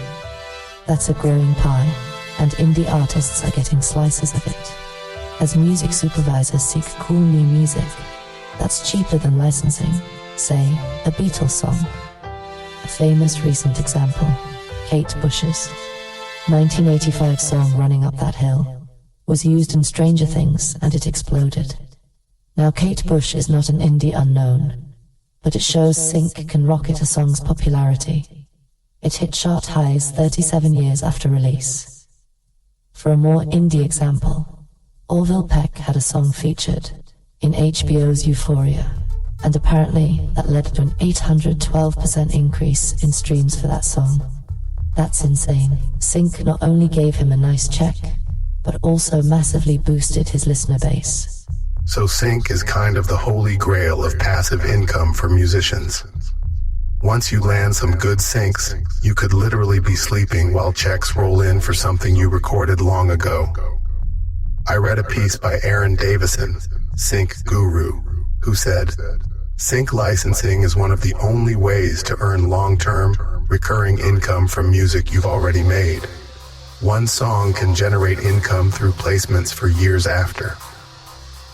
That's a growing pie, and indie artists are getting slices of it. As music supervisors seek cool new music that's cheaper than licensing, say, a Beatles song. A famous recent example, Kate Bush's 1985 song Running Up That Hill was used in Stranger Things and it exploded. Now Kate Bush is not an indie unknown, but it shows sync can rocket a song's popularity. It hit chart highs 37 years after release. For a more indie example, Orville Peck had a song featured in HBO's Euphoria, and apparently that led to an 812% increase in streams for that song. That's insane. Sync not only gave him a nice check, but also massively boosted his listener base. So sync is kind of the holy grail of passive income for musicians. Once you land some good syncs, you could literally be sleeping while checks roll in for something you recorded long ago. I read a piece by Aaron Davison, sync guru, who said, sync licensing is one of the only ways to earn long-term, recurring income from music you've already made. One song can generate income through placements for years after.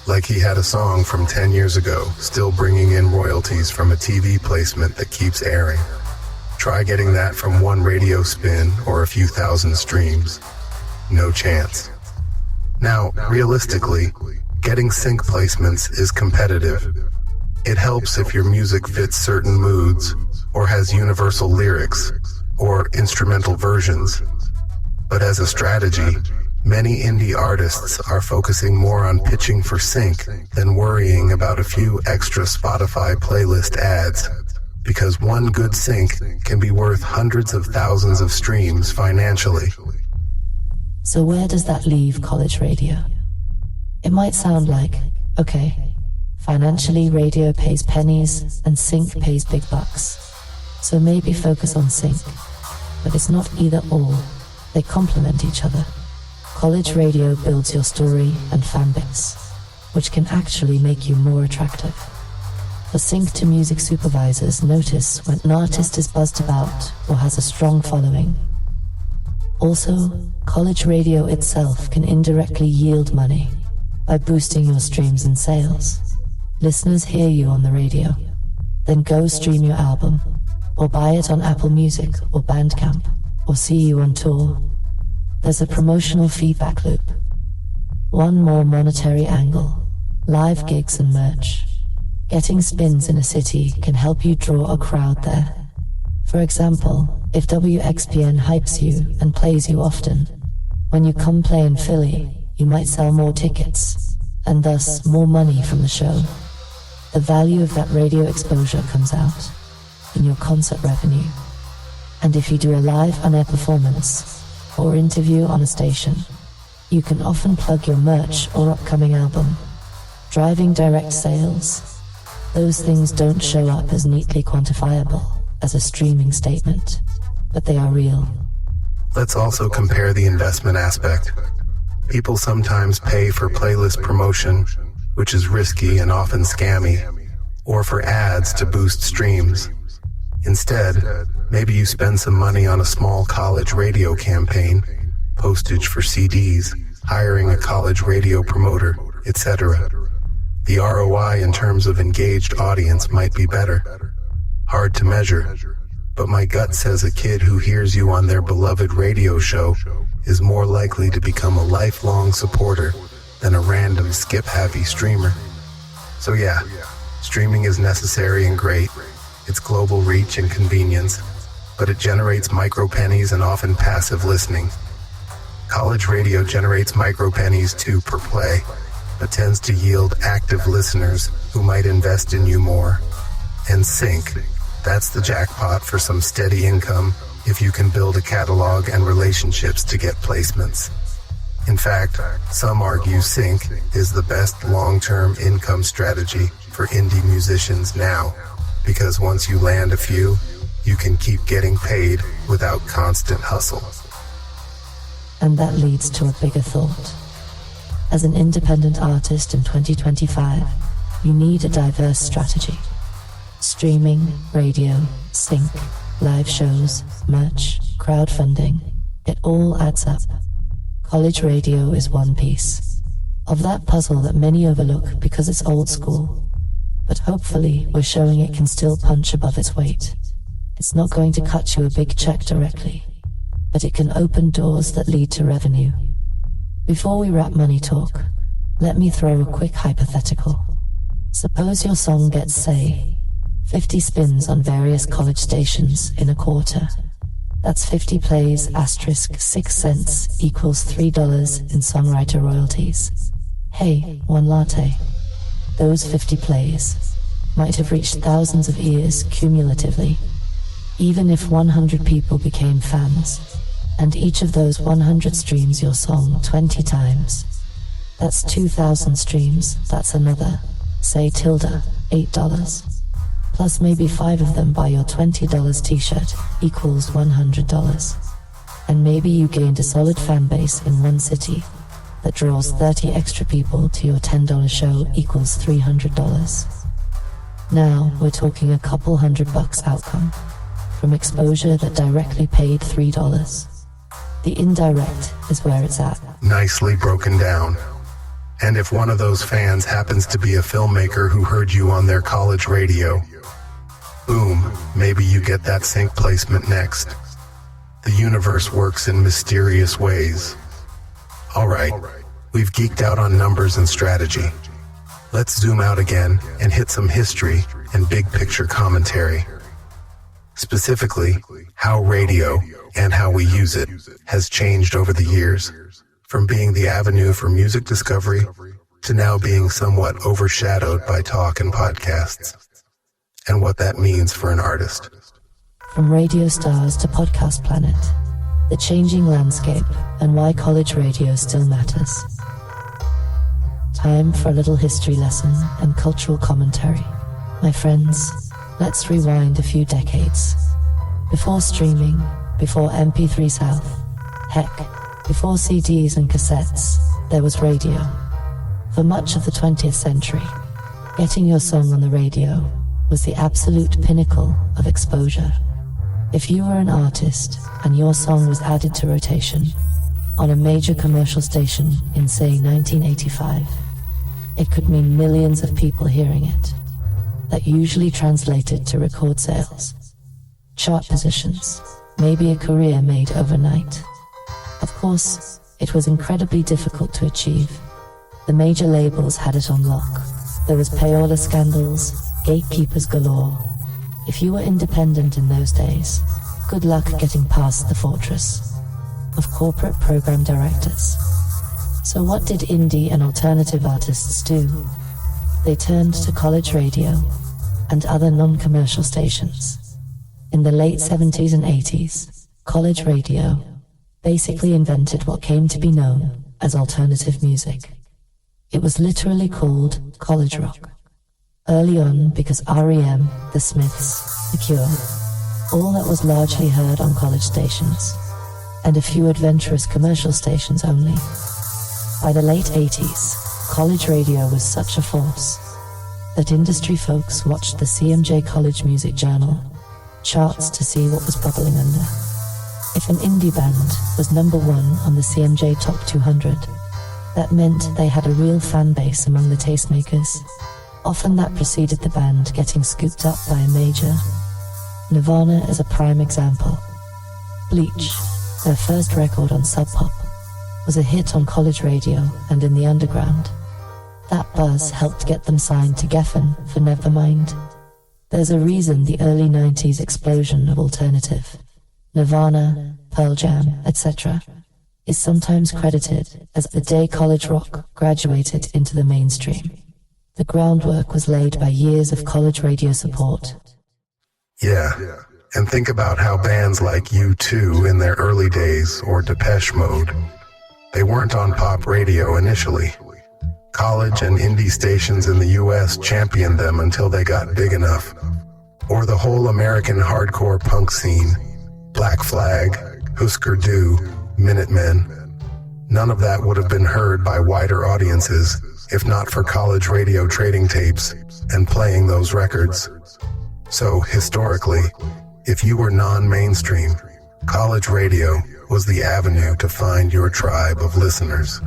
Like he had a song from 10 years ago, still bringing in royalties from a TV placement that keeps airing. Try getting that from one radio spin or a few thousand streams. No chance. Now, realistically, getting sync placements is competitive. It helps if your music fits certain moods, or has universal lyrics, or instrumental versions. But as a strategy, many indie artists are focusing more on pitching for sync than worrying about a few extra Spotify playlist ads, because one good sync can be worth hundreds of thousands of streams financially. So where does that leave college radio? It might sound like, okay, financially radio pays pennies and sync pays big bucks. So maybe focus on sync. But it's not either or. They complement each other. College radio builds your story and fan base, which can actually make you more attractive. For sync to music supervisors, notice when an artist is buzzed about or has a strong following. Also, college radio itself can indirectly yield money by boosting your streams and sales. Listeners hear you on the radio, then go stream your album, or buy it on Apple Music or Bandcamp, or see you on tour. There's a promotional feedback loop. One more monetary angle, live gigs and merch. Getting spins in a city can help you draw a crowd there. For example, if WXPN hypes you and plays you often, when you come play in Philly, you might sell more tickets, and thus more money from the show. The value of that radio exposure comes out in your concert revenue. And if you do a live on-air performance or interview on a station, you can often plug your merch or upcoming album, driving direct sales Those things don't show up as neatly quantifiable as a streaming statement, but they are real. Let's also compare the investment aspect. People sometimes pay for playlist promotion, which is risky and often scammy, or for ads to boost streams. Instead, maybe you spend some money on a small college radio campaign, postage for CDs, hiring a college radio promoter, etc. The ROI in terms of engaged audience might be better. Hard to measure, but my gut says a kid who hears you on their beloved radio show is more likely to become a lifelong supporter than a random skip-happy streamer. So yeah, streaming is necessary and great. It's global reach and convenience, but it generates micro pennies and often passive listening. College radio generates micro pennies too per play, but tends to yield active listeners who might invest in you more. And sync, that's the jackpot for some steady income if you can build a catalog and relationships to get placements. In fact, some argue sync is the best long-term income strategy for indie musicians now, because once you land a few, you can keep getting paid without constant hustle. And that leads to a bigger thought. As an independent artist in 2025, you need a diverse strategy. Streaming, radio, sync, live shows, merch, crowdfunding, it all adds up. College radio is one piece of that puzzle that many overlook because it's old school. But hopefully we're showing it can still punch above its weight. It's not going to cut you a big check directly, but it can open doors that lead to revenue. Before we wrap money talk, let me throw a quick hypothetical. Suppose your song gets, say, 50 spins on various college stations in a quarter. That's 50 plays asterisk 6 cents equals $3 in songwriter royalties. Hey, one latte. Those 50 plays might have reached thousands of ears cumulatively. Even if 100 people became fans, and each of those 100 streams your song 20 times, that's 2,000 streams, that's another, say $8. Plus maybe 5 of them buy your $20 t-shirt, equals $100. And maybe you gained a solid fan base in one city that draws 30 extra people to your $10 show, equals $300. Now we're talking a couple $100 outcome from exposure that directly paid $3. The indirect is where it's at. Nicely broken down. And if one of those fans happens to be a filmmaker who heard you on their college radio, boom, maybe you get that sync placement next. The universe works in mysterious ways. All right, we've geeked out on numbers and strategy. Let's zoom out again and hit some history and big picture commentary. Specifically, how radio and how we use it has changed over the years, from being the avenue for music discovery to now being somewhat overshadowed by talk and podcasts, and what that means for an artist. From radio stars to podcast planet, the changing landscape and why college radio still matters. Time for a little history lesson and cultural commentary. My friends, let's rewind a few decades. Before streaming, before MP3 South, heck, before CDs and cassettes, there was radio. For much of the 20th century, getting your song on the radio was the absolute pinnacle of exposure. If you were an artist and your song was added to rotation on a major commercial station in, say, 1985, it could mean millions of people hearing it. That usually translated to record sales, chart positions, maybe a career made overnight. Of course, it was incredibly difficult to achieve. The major labels had it on lock. There was payola scandals, gatekeepers galore. If you were independent in those days, good luck getting past the fortress of corporate program directors. So what did indie and alternative artists do? They turned to college radio and other non-commercial stations. In the late 70s and 80s, college radio basically invented what came to be known as alternative music. It was literally called college rock. Early on, because R.E.M., The Smiths, The Cure, all that was largely heard on college stations, and a few adventurous commercial stations only. By the late 80s, college radio was such a force that industry folks watched the CMJ College Music Journal charts to see what was bubbling under. If an indie band was #1 on the CMJ Top 200, that meant they had a real fan base among the tastemakers. Often that preceded the band getting scooped up by a major. Nirvana is a prime example. Bleach, their first record on Sub Pop, was a hit on college radio and in the underground. That buzz helped get them signed to Geffen for Nevermind. There's a reason the early 90s explosion of alternative, Nirvana, Pearl Jam, etc., is sometimes credited as the day college rock graduated into the mainstream. The groundwork was laid by years of college radio support. Yeah, and think about how bands like U2 in their early days, or Depeche Mode, they weren't on pop radio initially. College and indie stations in the US championed them until they got big enough. Or the whole American hardcore punk scene, Black Flag, Husker Du, Minutemen. None of that would have been heard by wider audiences if not for college radio trading tapes and playing those records. So, historically, if you were non-mainstream, college radio was the avenue to find your tribe of listeners.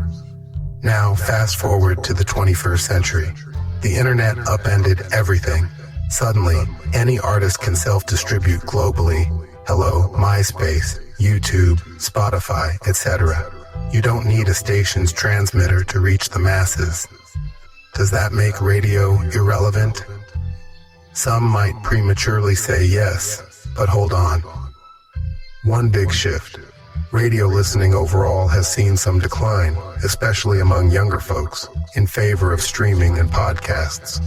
Now, fast forward to the 21st century. The internet upended everything. Suddenly, any artist can self-distribute globally. Hello, MySpace, YouTube, Spotify, etc. You don't need a station's transmitter to reach the masses. Does that make radio irrelevant? Some might prematurely say yes, but hold on. One big shift. Radio listening overall has seen some decline, especially among younger folks, in favor of streaming and podcasts.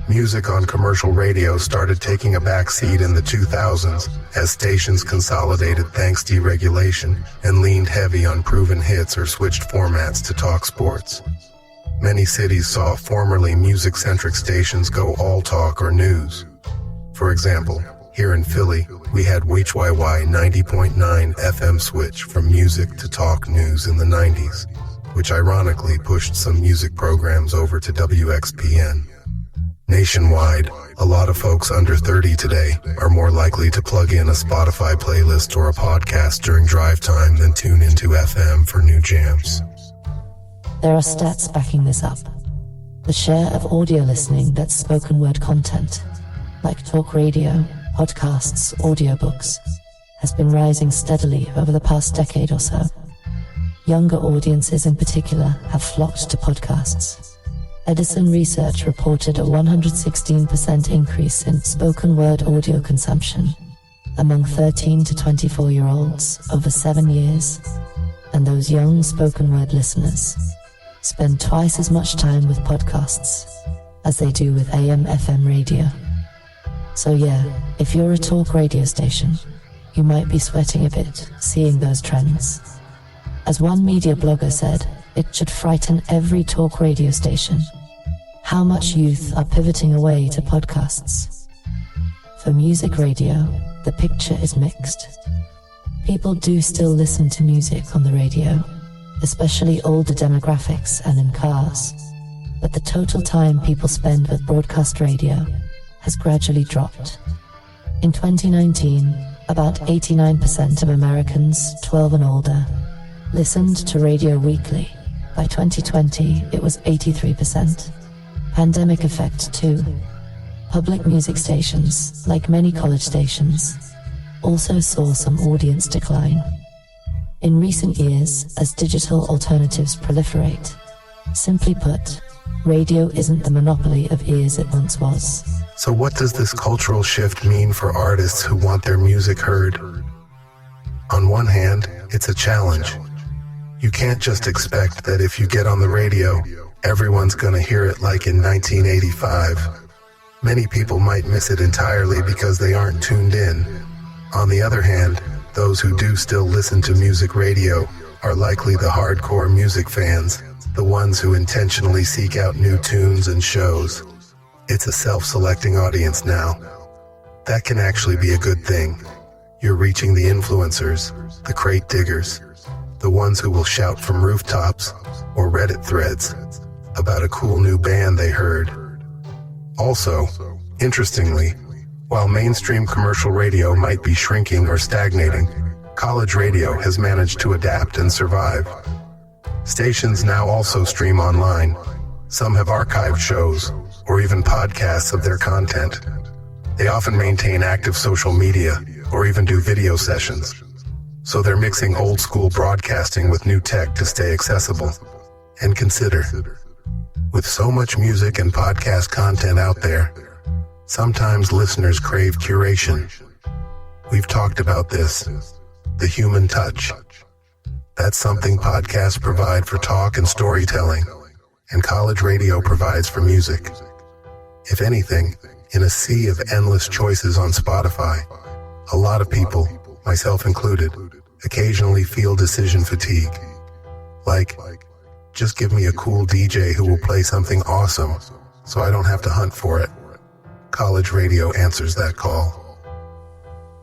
Music on commercial radio started taking a back seat in the 2000s as stations consolidated thanks to deregulation and leaned heavy on proven hits or switched formats to talk sports. Many cities saw formerly music-centric stations go all talk or news. For example, here in Philly, we had WHYY 90.9 FM switch from music to talk news in the 90s, which ironically pushed some music programs over to WXPN. Nationwide, a lot of folks under 30 today are more likely to plug in a Spotify playlist or a podcast during drive time than tune into FM for new jams. There are stats backing this up. The share of audio listening that's spoken word content, like talk radio, podcasts, audiobooks, has been rising steadily over the past decade or so. Younger audiences in particular have flocked to podcasts. Edison Research reported a 116% increase in spoken word audio consumption among 13 to 24-year-olds over 7 years, and those young spoken word listeners spend twice as much time with podcasts as they do with AM/FM radio. So yeah, if you're a talk radio station, you might be sweating a bit seeing those trends. As one media blogger said, it should frighten every talk radio station. How much youth are pivoting away to podcasts? For music radio, the picture is mixed. People do still listen to music on the radio, especially older demographics and in cars, but the total time people spend with broadcast radio has gradually dropped. In 2019, about 89% of Americans 12 and older listened to radio weekly. By 2020, it was 83%. Pandemic effect too. Public music stations, like many college stations, also saw some audience decline. In recent years, as digital alternatives proliferate, simply put, radio isn't the monopoly of ears it once was. So what does this cultural shift mean for artists who want their music heard? On one hand, it's a challenge. You can't just expect that if you get on the radio, everyone's gonna hear it like in 1985. Many people might miss it entirely because they aren't tuned in. On the other hand, those who do still listen to music radio are likely the hardcore music fans, the ones who intentionally seek out new tunes and shows. It's a self-selecting audience now. That can actually be a good thing. You're reaching the influencers, the crate diggers, the ones who will shout from rooftops or Reddit threads about a cool new band they heard. Also, interestingly, while mainstream commercial radio might be shrinking or stagnating, college radio has managed to adapt and survive. Stations now also stream online. Some have archived shows or even podcasts of their content. They often maintain active social media or even do video sessions. So they're mixing old school broadcasting with new tech to stay accessible. And consider, with so much music and podcast content out there, sometimes listeners crave curation. We've talked about this, the human touch. That's something podcasts provide for talk and storytelling, and college radio provides for music. If anything, in a sea of endless choices on Spotify, a lot of people, myself included, occasionally feel decision fatigue. Like, just give me a cool DJ who will play something awesome so I don't have to hunt for it. College radio answers that call.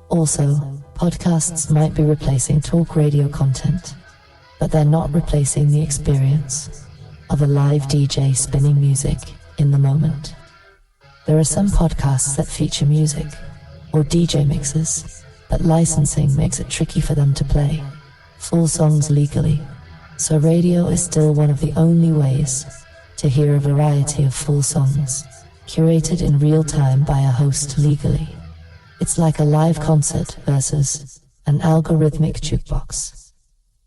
Also, podcasts might be replacing talk radio content, but they're not replacing the experience of a live DJ spinning music in the moment. There are some podcasts that feature music or DJ mixes, but licensing makes it tricky for them to play full songs legally. So radio is still one of the only ways to hear a variety of full songs, curated in real time by a host legally. It's like a live concert versus an algorithmic jukebox.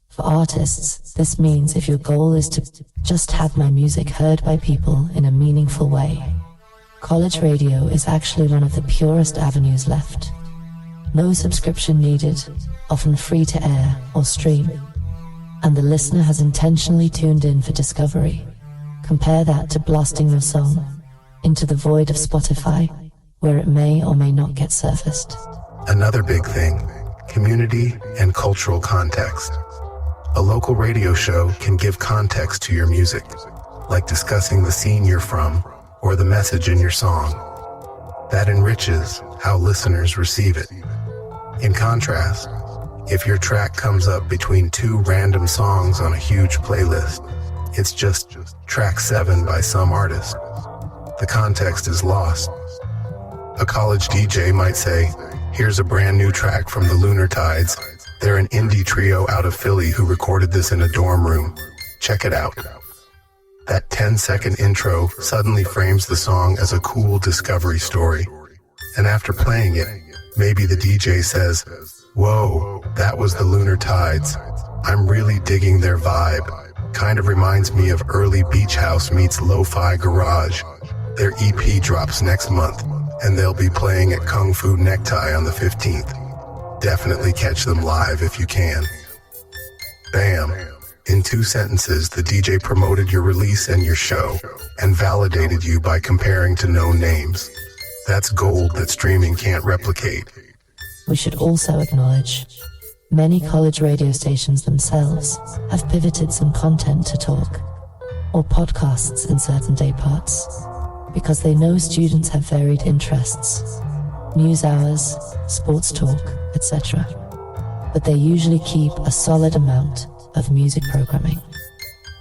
For artists, this means if your goal is to just have my music heard by people in a meaningful way, college radio is actually one of the purest avenues left. No subscription needed, often free to air or stream, and the listener has intentionally tuned in for discovery. Compare that to blasting your song into the void of Spotify, where it may or may not get surfaced. Another big thing, community and cultural context. A local radio show can give context to your music, like discussing the scene you're from or the message in your song. That enriches how listeners receive it. In contrast, if your track comes up between two random songs on a huge playlist, it's just track 7 by some artist. The context is lost. A college DJ might say, here's a brand new track from the Lunar Tides. They're an indie trio out of Philly who recorded this in a dorm room. Check it out. That 10-second intro suddenly frames the song as a cool discovery story. And after playing it, maybe the DJ says, whoa, that was the Lunar Tides. I'm really digging their vibe. Kind of reminds me of early beach house meets lo-fi garage. Their EP drops next month, and they'll be playing at Kung Fu Necktie on the 15th. Definitely catch them live if you can. Bam. In 2 sentences, the DJ promoted your release and your show, and validated you by comparing to known names. That's gold that streaming can't replicate. We should also acknowledge many college radio stations themselves have pivoted some content to talk or podcasts in certain day parts because they know students have varied interests, news hours, sports talk, etc. But they usually keep a solid amount of music programming.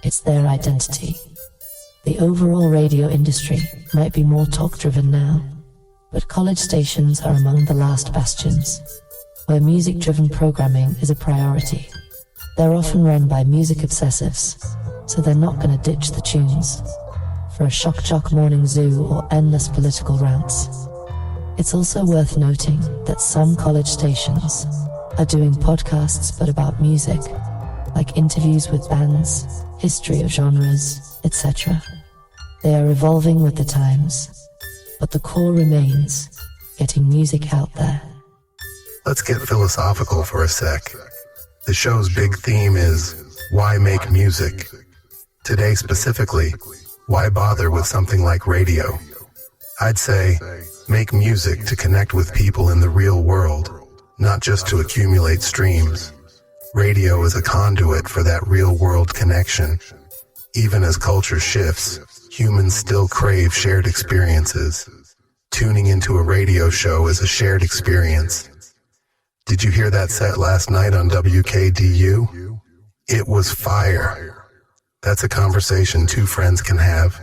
It's their identity. The overall radio industry might be more talk-driven now, but college stations are among the last bastions, where music-driven programming is a priority. They're often run by music obsessives, so they're not going to ditch the tunes for a shock jock morning zoo or endless political rants. It's also worth noting that some college stations are doing podcasts but about music, like interviews with bands, history of genres, etc. They are evolving with the times, but the core remains getting music out there. Let's get philosophical for a sec. The show's big theme is, why make music? Today specifically, why bother with something like radio? I'd say, make music to connect with people in the real world, not just to accumulate streams. Radio is a conduit for that real world connection. Even as culture shifts, Humans still crave shared experiences. Tuning into a radio show is a shared experience. Did you hear that set last night on WKDU? It was fire. That's a conversation two friends can have.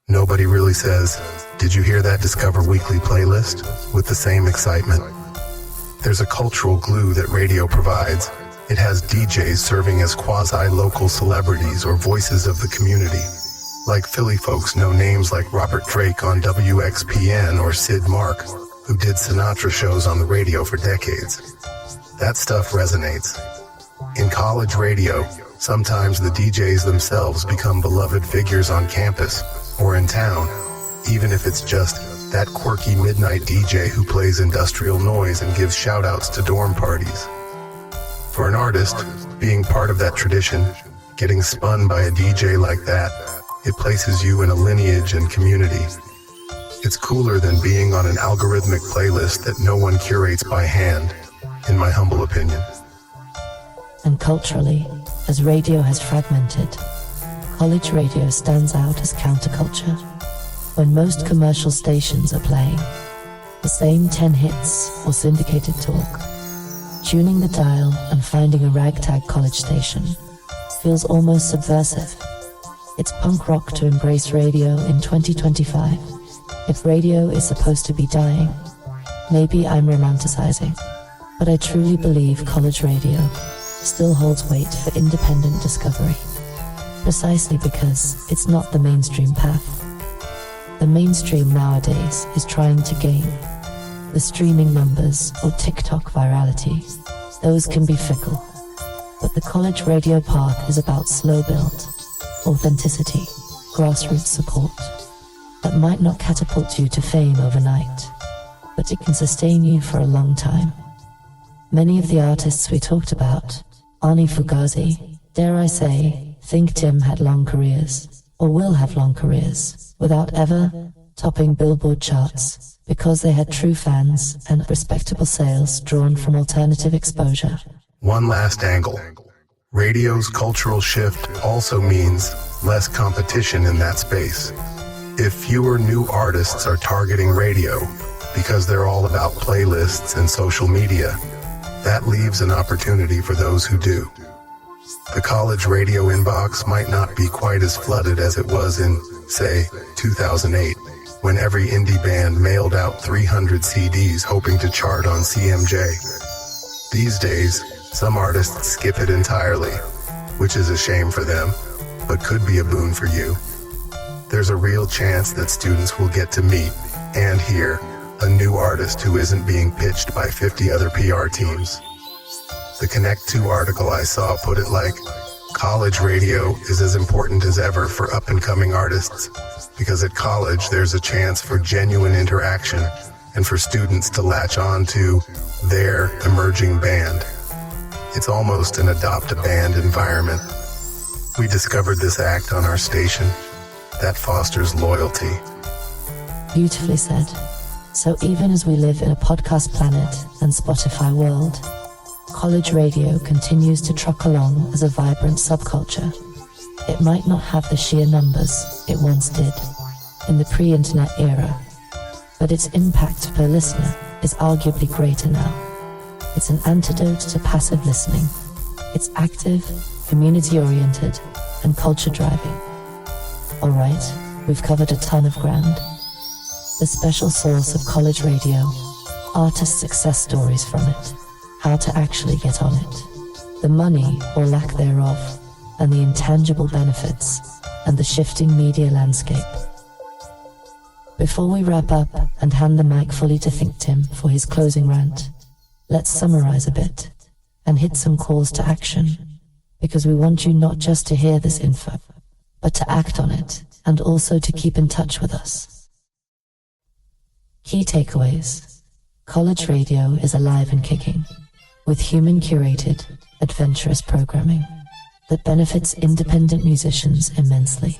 Nobody really says, "Did you hear that Discover Weekly playlist?" with the same excitement. There's a cultural glue that radio provides. It has DJs serving as quasi-local celebrities or voices of the community. Like Philly folks know names like Robert Drake on WXPN or Sid Mark, who did Sinatra shows on the radio for decades. That stuff resonates. In college radio, sometimes the DJs themselves become beloved figures on campus or in town, even if it's just that quirky midnight DJ who plays industrial noise and gives shout-outs to dorm parties. For an artist, being part of that tradition, getting spun by a DJ like that, it places you in a lineage and community. It's cooler than being on an algorithmic playlist that no one curates by hand, in my humble opinion. And culturally, as radio has fragmented, college radio stands out as counterculture. When most commercial stations are playing the same 10 hits or syndicated talk, tuning the dial and finding a ragtag college station feels almost subversive. It's punk rock to embrace radio in 2025. If radio is supposed to be dying, maybe I'm romanticizing, but I truly believe college radio still holds weight for independent discovery, precisely because it's not the mainstream path. The mainstream nowadays is trying to gain the streaming numbers or TikTok virality. Those can be fickle, but the college radio path is about slow build, authenticity, grassroots support. That might not catapult you to fame overnight, but it can sustain you for a long time. Many of the artists we talked about, Ani Fugazi, dare I say, ThinkTimm had long careers, or will have long careers, without ever topping Billboard charts, because they had true fans and respectable sales drawn from alternative exposure. One last angle. Radio's cultural shift also means less competition in that space. If fewer new artists are targeting radio because they're all about playlists and social media, that leaves an opportunity for those who do. The college radio inbox might not be quite as flooded as it was in, say, 2008, when every indie band mailed out 300 CDs hoping to chart on CMJ. These days, some artists skip it entirely, which is a shame for them, but could be a boon for you. There's a real chance that students will get to meet and hear a new artist who isn't being pitched by 50 other PR teams. The Connect 2 article I saw put it like, college radio is as important as ever for up-and-coming artists, because at college there's a chance for genuine interaction and for students to latch on to their emerging band. It's almost an adopt-a-band environment. We discovered this act on our station that fosters loyalty. Beautifully said. So even as we live in a podcast planet and Spotify world, college radio continues to truck along as a vibrant subculture. It might not have the sheer numbers it once did in the pre-internet era, but its impact per listener is arguably greater now. It's an antidote to passive listening. It's active, community-oriented, and culture-driving. Alright, we've covered a ton of ground. The special sauce of college radio, artist success stories from it, how to actually get on it, the money or lack thereof, and the intangible benefits, and the shifting media landscape. Before we wrap up and hand the mic fully to ThinkTimm for his closing rant, let's summarize a bit and hit some calls to action, because we want you not just to hear this info, but to act on it and also to keep in touch with us. Key takeaways. College radio is alive and kicking, with human-curated, adventurous programming that benefits independent musicians immensely.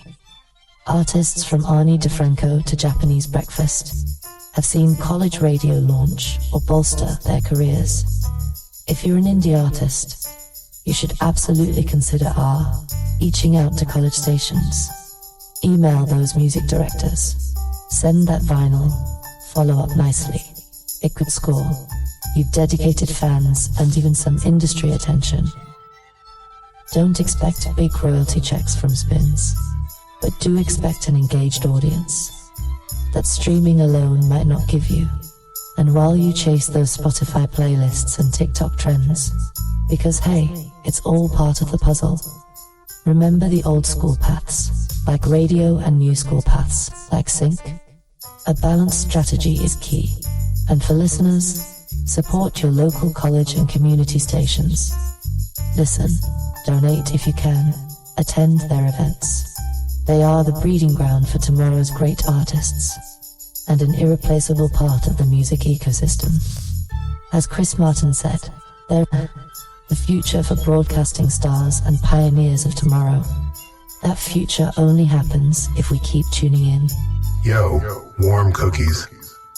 Artists from Ani DiFranco to Japanese Breakfast have seen college radio launch or bolster their careers. If you're an indie artist, you should absolutely consider reaching out to college stations. Email those music directors. Send that vinyl. Follow up nicely. It could score. You've dedicated fans and even some industry attention. Don't expect big royalty checks from spins, but do expect an engaged audience that streaming alone might not give you. And while you chase those Spotify playlists and TikTok trends, because hey, it's all part of the puzzle. Remember the old school paths, like radio, and new school paths, like sync. A balanced strategy is key. And for listeners, support your local college and community stations. Listen, donate if you can, attend their events. They are the breeding ground for tomorrow's great artists, and an irreplaceable part of the music ecosystem. As Chris Martin said, they're the future for broadcasting stars and pioneers of tomorrow. That future only happens if we keep tuning in. Yo, warm cookies.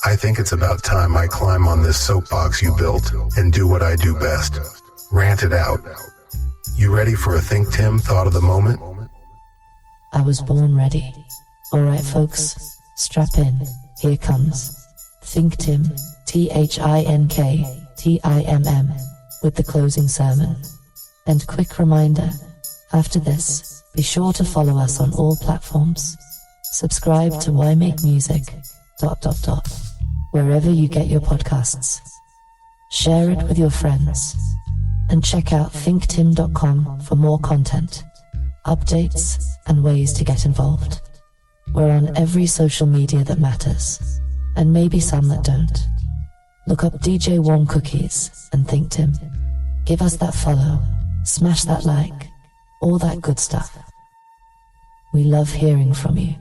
I think it's about time I climb on this soapbox you built and do what I do best. Rant it out. You ready for a ThinkTimm thought of the moment? I was born ready. Alright folks, strap in. Here comes ThinkTimm, ThinkTimm, with the closing sermon. And quick reminder, after this, be sure to follow us on all platforms. Subscribe to Why Make Music, ... wherever you get your podcasts. Share it with your friends. And check out thinktimm.com for more content, updates, and ways to get involved. We're on every social media that matters, and maybe some that don't. Look up DJ Warm Cookies and ThinkTimm. Give us that follow, smash that like, all that good stuff. We love hearing from you.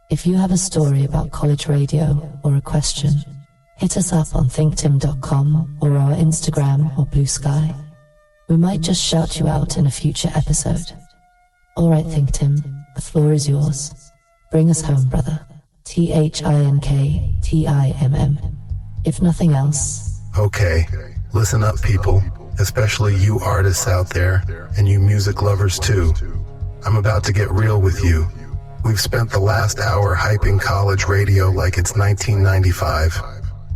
If you have a story about college radio or a question, hit us up on thinktimm.com or our Instagram or Blue Sky. We might just shout you out in a future episode. Alright ThinkTimm, the floor is yours. Bring us home, brother. ThinkTimm. If nothing else. Okay, listen up people, especially you artists out there, and you music lovers too. I'm about to get real with you. We've spent the last hour hyping college radio like it's 1995.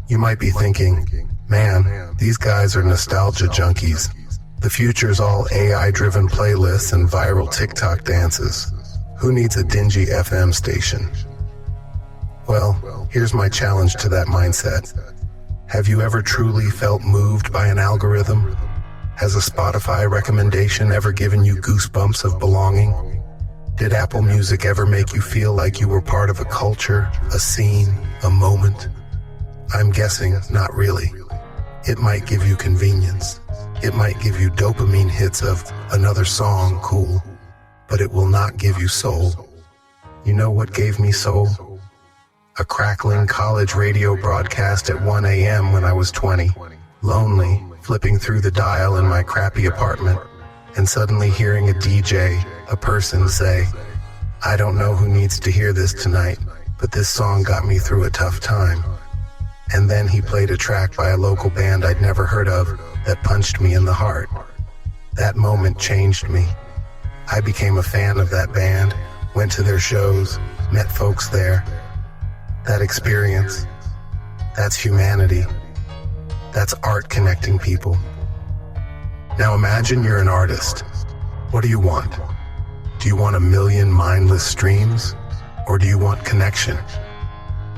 You might be thinking, man, these guys are nostalgia junkies. The future's all AI-driven playlists and viral TikTok dances. Who needs a dingy FM station? Well, here's my challenge to that mindset. Have you ever truly felt moved by an algorithm? Has a Spotify recommendation ever given you goosebumps of belonging? Did Apple Music ever make you feel like you were part of a culture, a scene, a moment? I'm guessing not really. It might give you convenience. It might give you dopamine hits of another song, cool, but it will not give you soul. You know what gave me soul? A crackling college radio broadcast at 1 a.m. when I was 20, lonely, flipping through the dial in my crappy apartment, and suddenly hearing a DJ, a person, say, I don't know who needs to hear this tonight, but this song got me through a tough time. And then he played a track by a local band I'd never heard of that punched me in the heart. That moment changed me. I became a fan of that band, went to their shows, met folks there. That experience, that's humanity. That's art connecting people. Now imagine you're an artist. What do you want? Do you want a million mindless streams? Or do you want connection?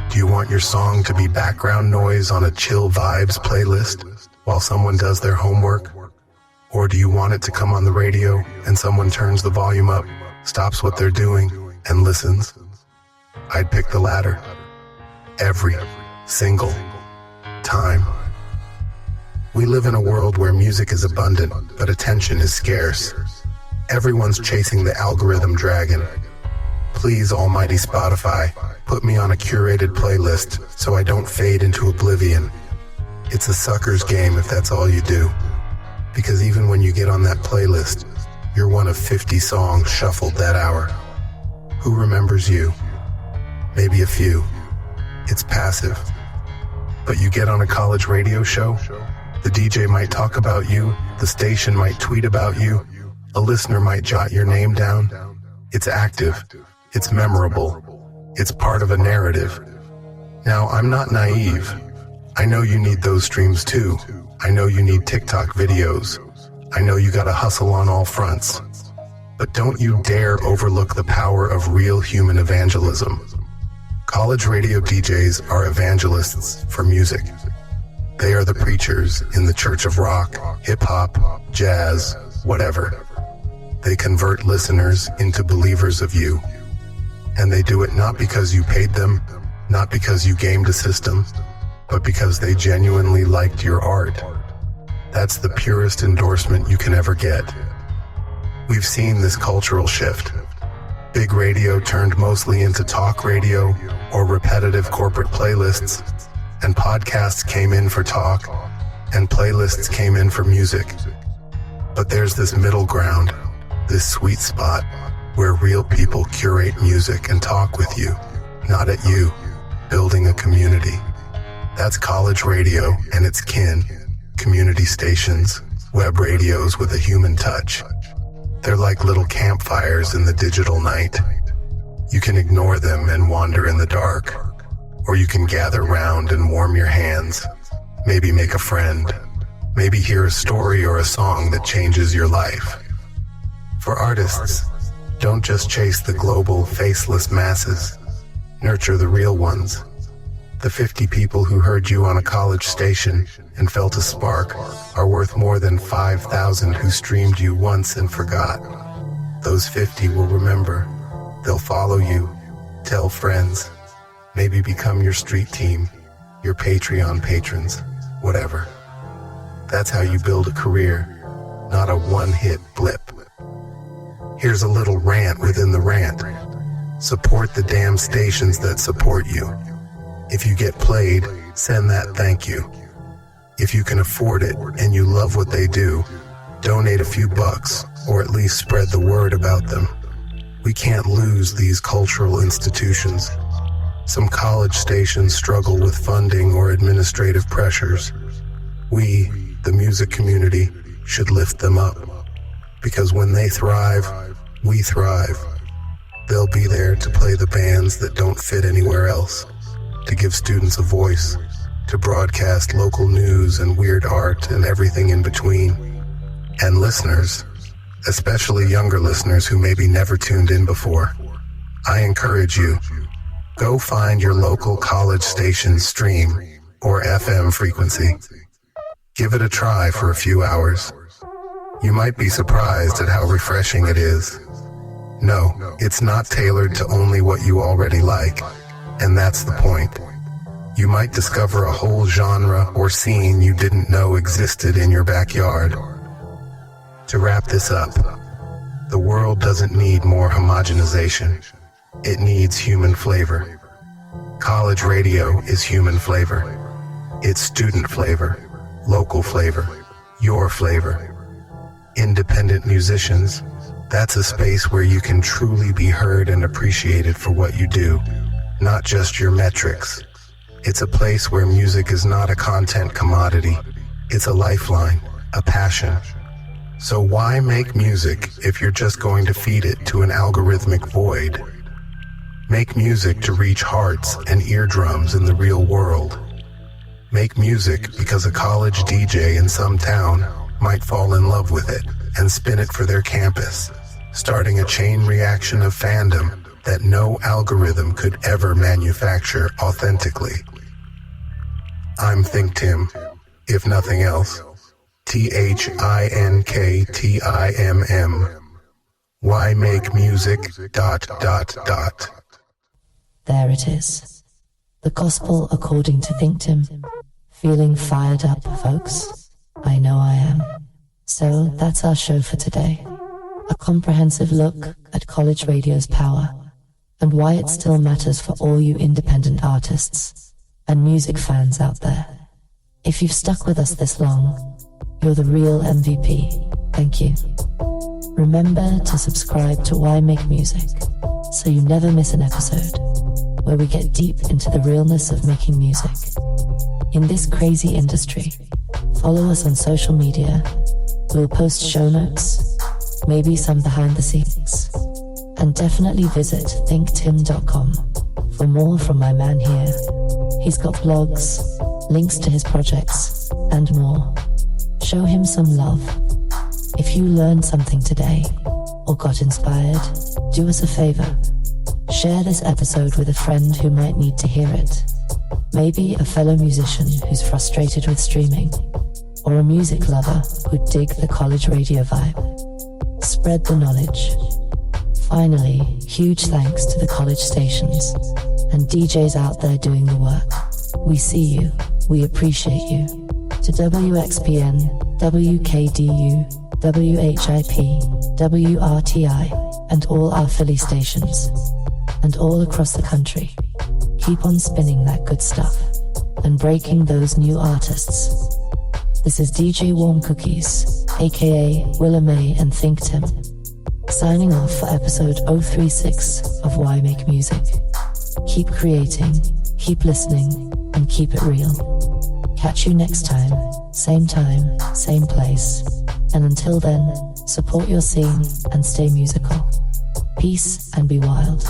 Do you want your song to be background noise on a chill vibes playlist while someone does their homework? Or do you want it to come on the radio and someone turns the volume up, stops what they're doing, and listens? I'd pick the latter. Every single time. We live in a world where music is abundant, but attention is scarce. Everyone's chasing the algorithm dragon. Please, almighty Spotify, put me on a curated playlist so I don't fade into oblivion. It's a sucker's game if that's all you do. Because even when you get on that playlist, you're one of 50 songs shuffled that hour. Who remembers you? Maybe a few. It's passive. But you get on a college radio show, the DJ might talk about you, the station might tweet about you, a listener might jot your name down. It's active. It's memorable. It's part of a narrative. Now, I'm not naive. I know you need those streams too. I know you need TikTok videos. I know you gotta hustle on all fronts. But don't you dare overlook the power of real human evangelism. College radio DJs are evangelists for music. They are the preachers in the church of rock, hip-hop, jazz, whatever. They convert listeners into believers of you. And they do it not because you paid them, not because you gamed a system, but because they genuinely liked your art. That's the purest endorsement you can ever get. We've seen this cultural shift. Big radio turned mostly into talk radio or repetitive corporate playlists, and podcasts came in for talk, and playlists came in for music. But there's this middle ground, this sweet spot, where real people curate music and talk with you, not at you, building a community. That's college radio and its kin, community stations, web radios with a human touch. They're like little campfires in the digital night. You can ignore them and wander in the dark, or you can gather round and warm your hands, maybe make a friend, maybe hear a story or a song that changes your life. For artists, don't just chase the global, faceless masses. Nurture the real ones. The 50 people who heard you on a college station and felt a spark are worth more than 5,000 who streamed you once and forgot. Those 50 will remember. They'll follow you, tell friends, maybe become your street team, your Patreon patrons, whatever. That's how you build a career, not a one-hit blip. Here's a little rant within the rant. Support the damn stations that support you. If you get played, send that thank you. If you can afford it and you love what they do, donate a few bucks or at least spread the word about them. We can't lose these cultural institutions. Some college stations struggle with funding or administrative pressures. We, the music community, should lift them up. Because when they thrive, we thrive. They'll be there to play the bands that don't fit anywhere else, to give students a voice, to broadcast local news and weird art and everything in between. And listeners, especially younger listeners who maybe never tuned in before, I encourage you, go find your local college station stream or FM frequency. Give it a try for a few hours. You might be surprised at how refreshing it is. No, it's not tailored to only what you already like, and that's the point. You might discover a whole genre or scene you didn't know existed in your backyard. To wrap this up, the world doesn't need more homogenization. It needs human flavor. College radio is human flavor. It's student flavor, local flavor, your flavor. Independent musicians, that's a space where you can truly be heard and appreciated for what you do, not just your metrics. It's a place where music is not a content commodity. It's a lifeline, a passion. So why make music if you're just going to feed it to an algorithmic void? Make music to reach hearts and eardrums in the real world. Make music because a college DJ in some town might fall in love with it and spin it for their campus, starting a chain reaction of fandom that no algorithm could ever manufacture authentically. I'm ThinkTimm, if nothing else. ThinkTimm. Why make music ... There it is. The gospel according to ThinkTimm. Feeling fired up, folks? I know I am. So that's our show for today. A comprehensive look at college radio's power and why it still matters for all you independent artists and music fans out there. If you've stuck with us this long, you're the real MVP. Thank you. Remember to subscribe to Why Make Music so you never miss an episode where we get deep into the realness of making music. In this crazy industry, follow us on social media. We'll post show notes, maybe some behind the scenes, And definitely visit thinktimm.com for more from my man here. He's got blogs, links to his projects, and more. Show him some love. If you learned something today, or got inspired, do us a favor. Share this episode with a friend who might need to hear it. Maybe a fellow musician who's frustrated with streaming, or a music lover who'd dig the college radio vibe. Spread the knowledge. Finally, huge thanks to the college stations and DJs out there doing the work. We see you, we appreciate you. To WXPN, WKDU, WHIP, WRTI, and all our Philly stations, and all across the country. Keep on spinning that good stuff and breaking those new artists. This is DJ Warm Cookies, aka Willa May and ThinkTimm, signing off for episode 036 of Why Make Music. Keep creating, keep listening, and keep it real. Catch you next time, same place. And until then, support your scene and stay musical. Peace and be wild.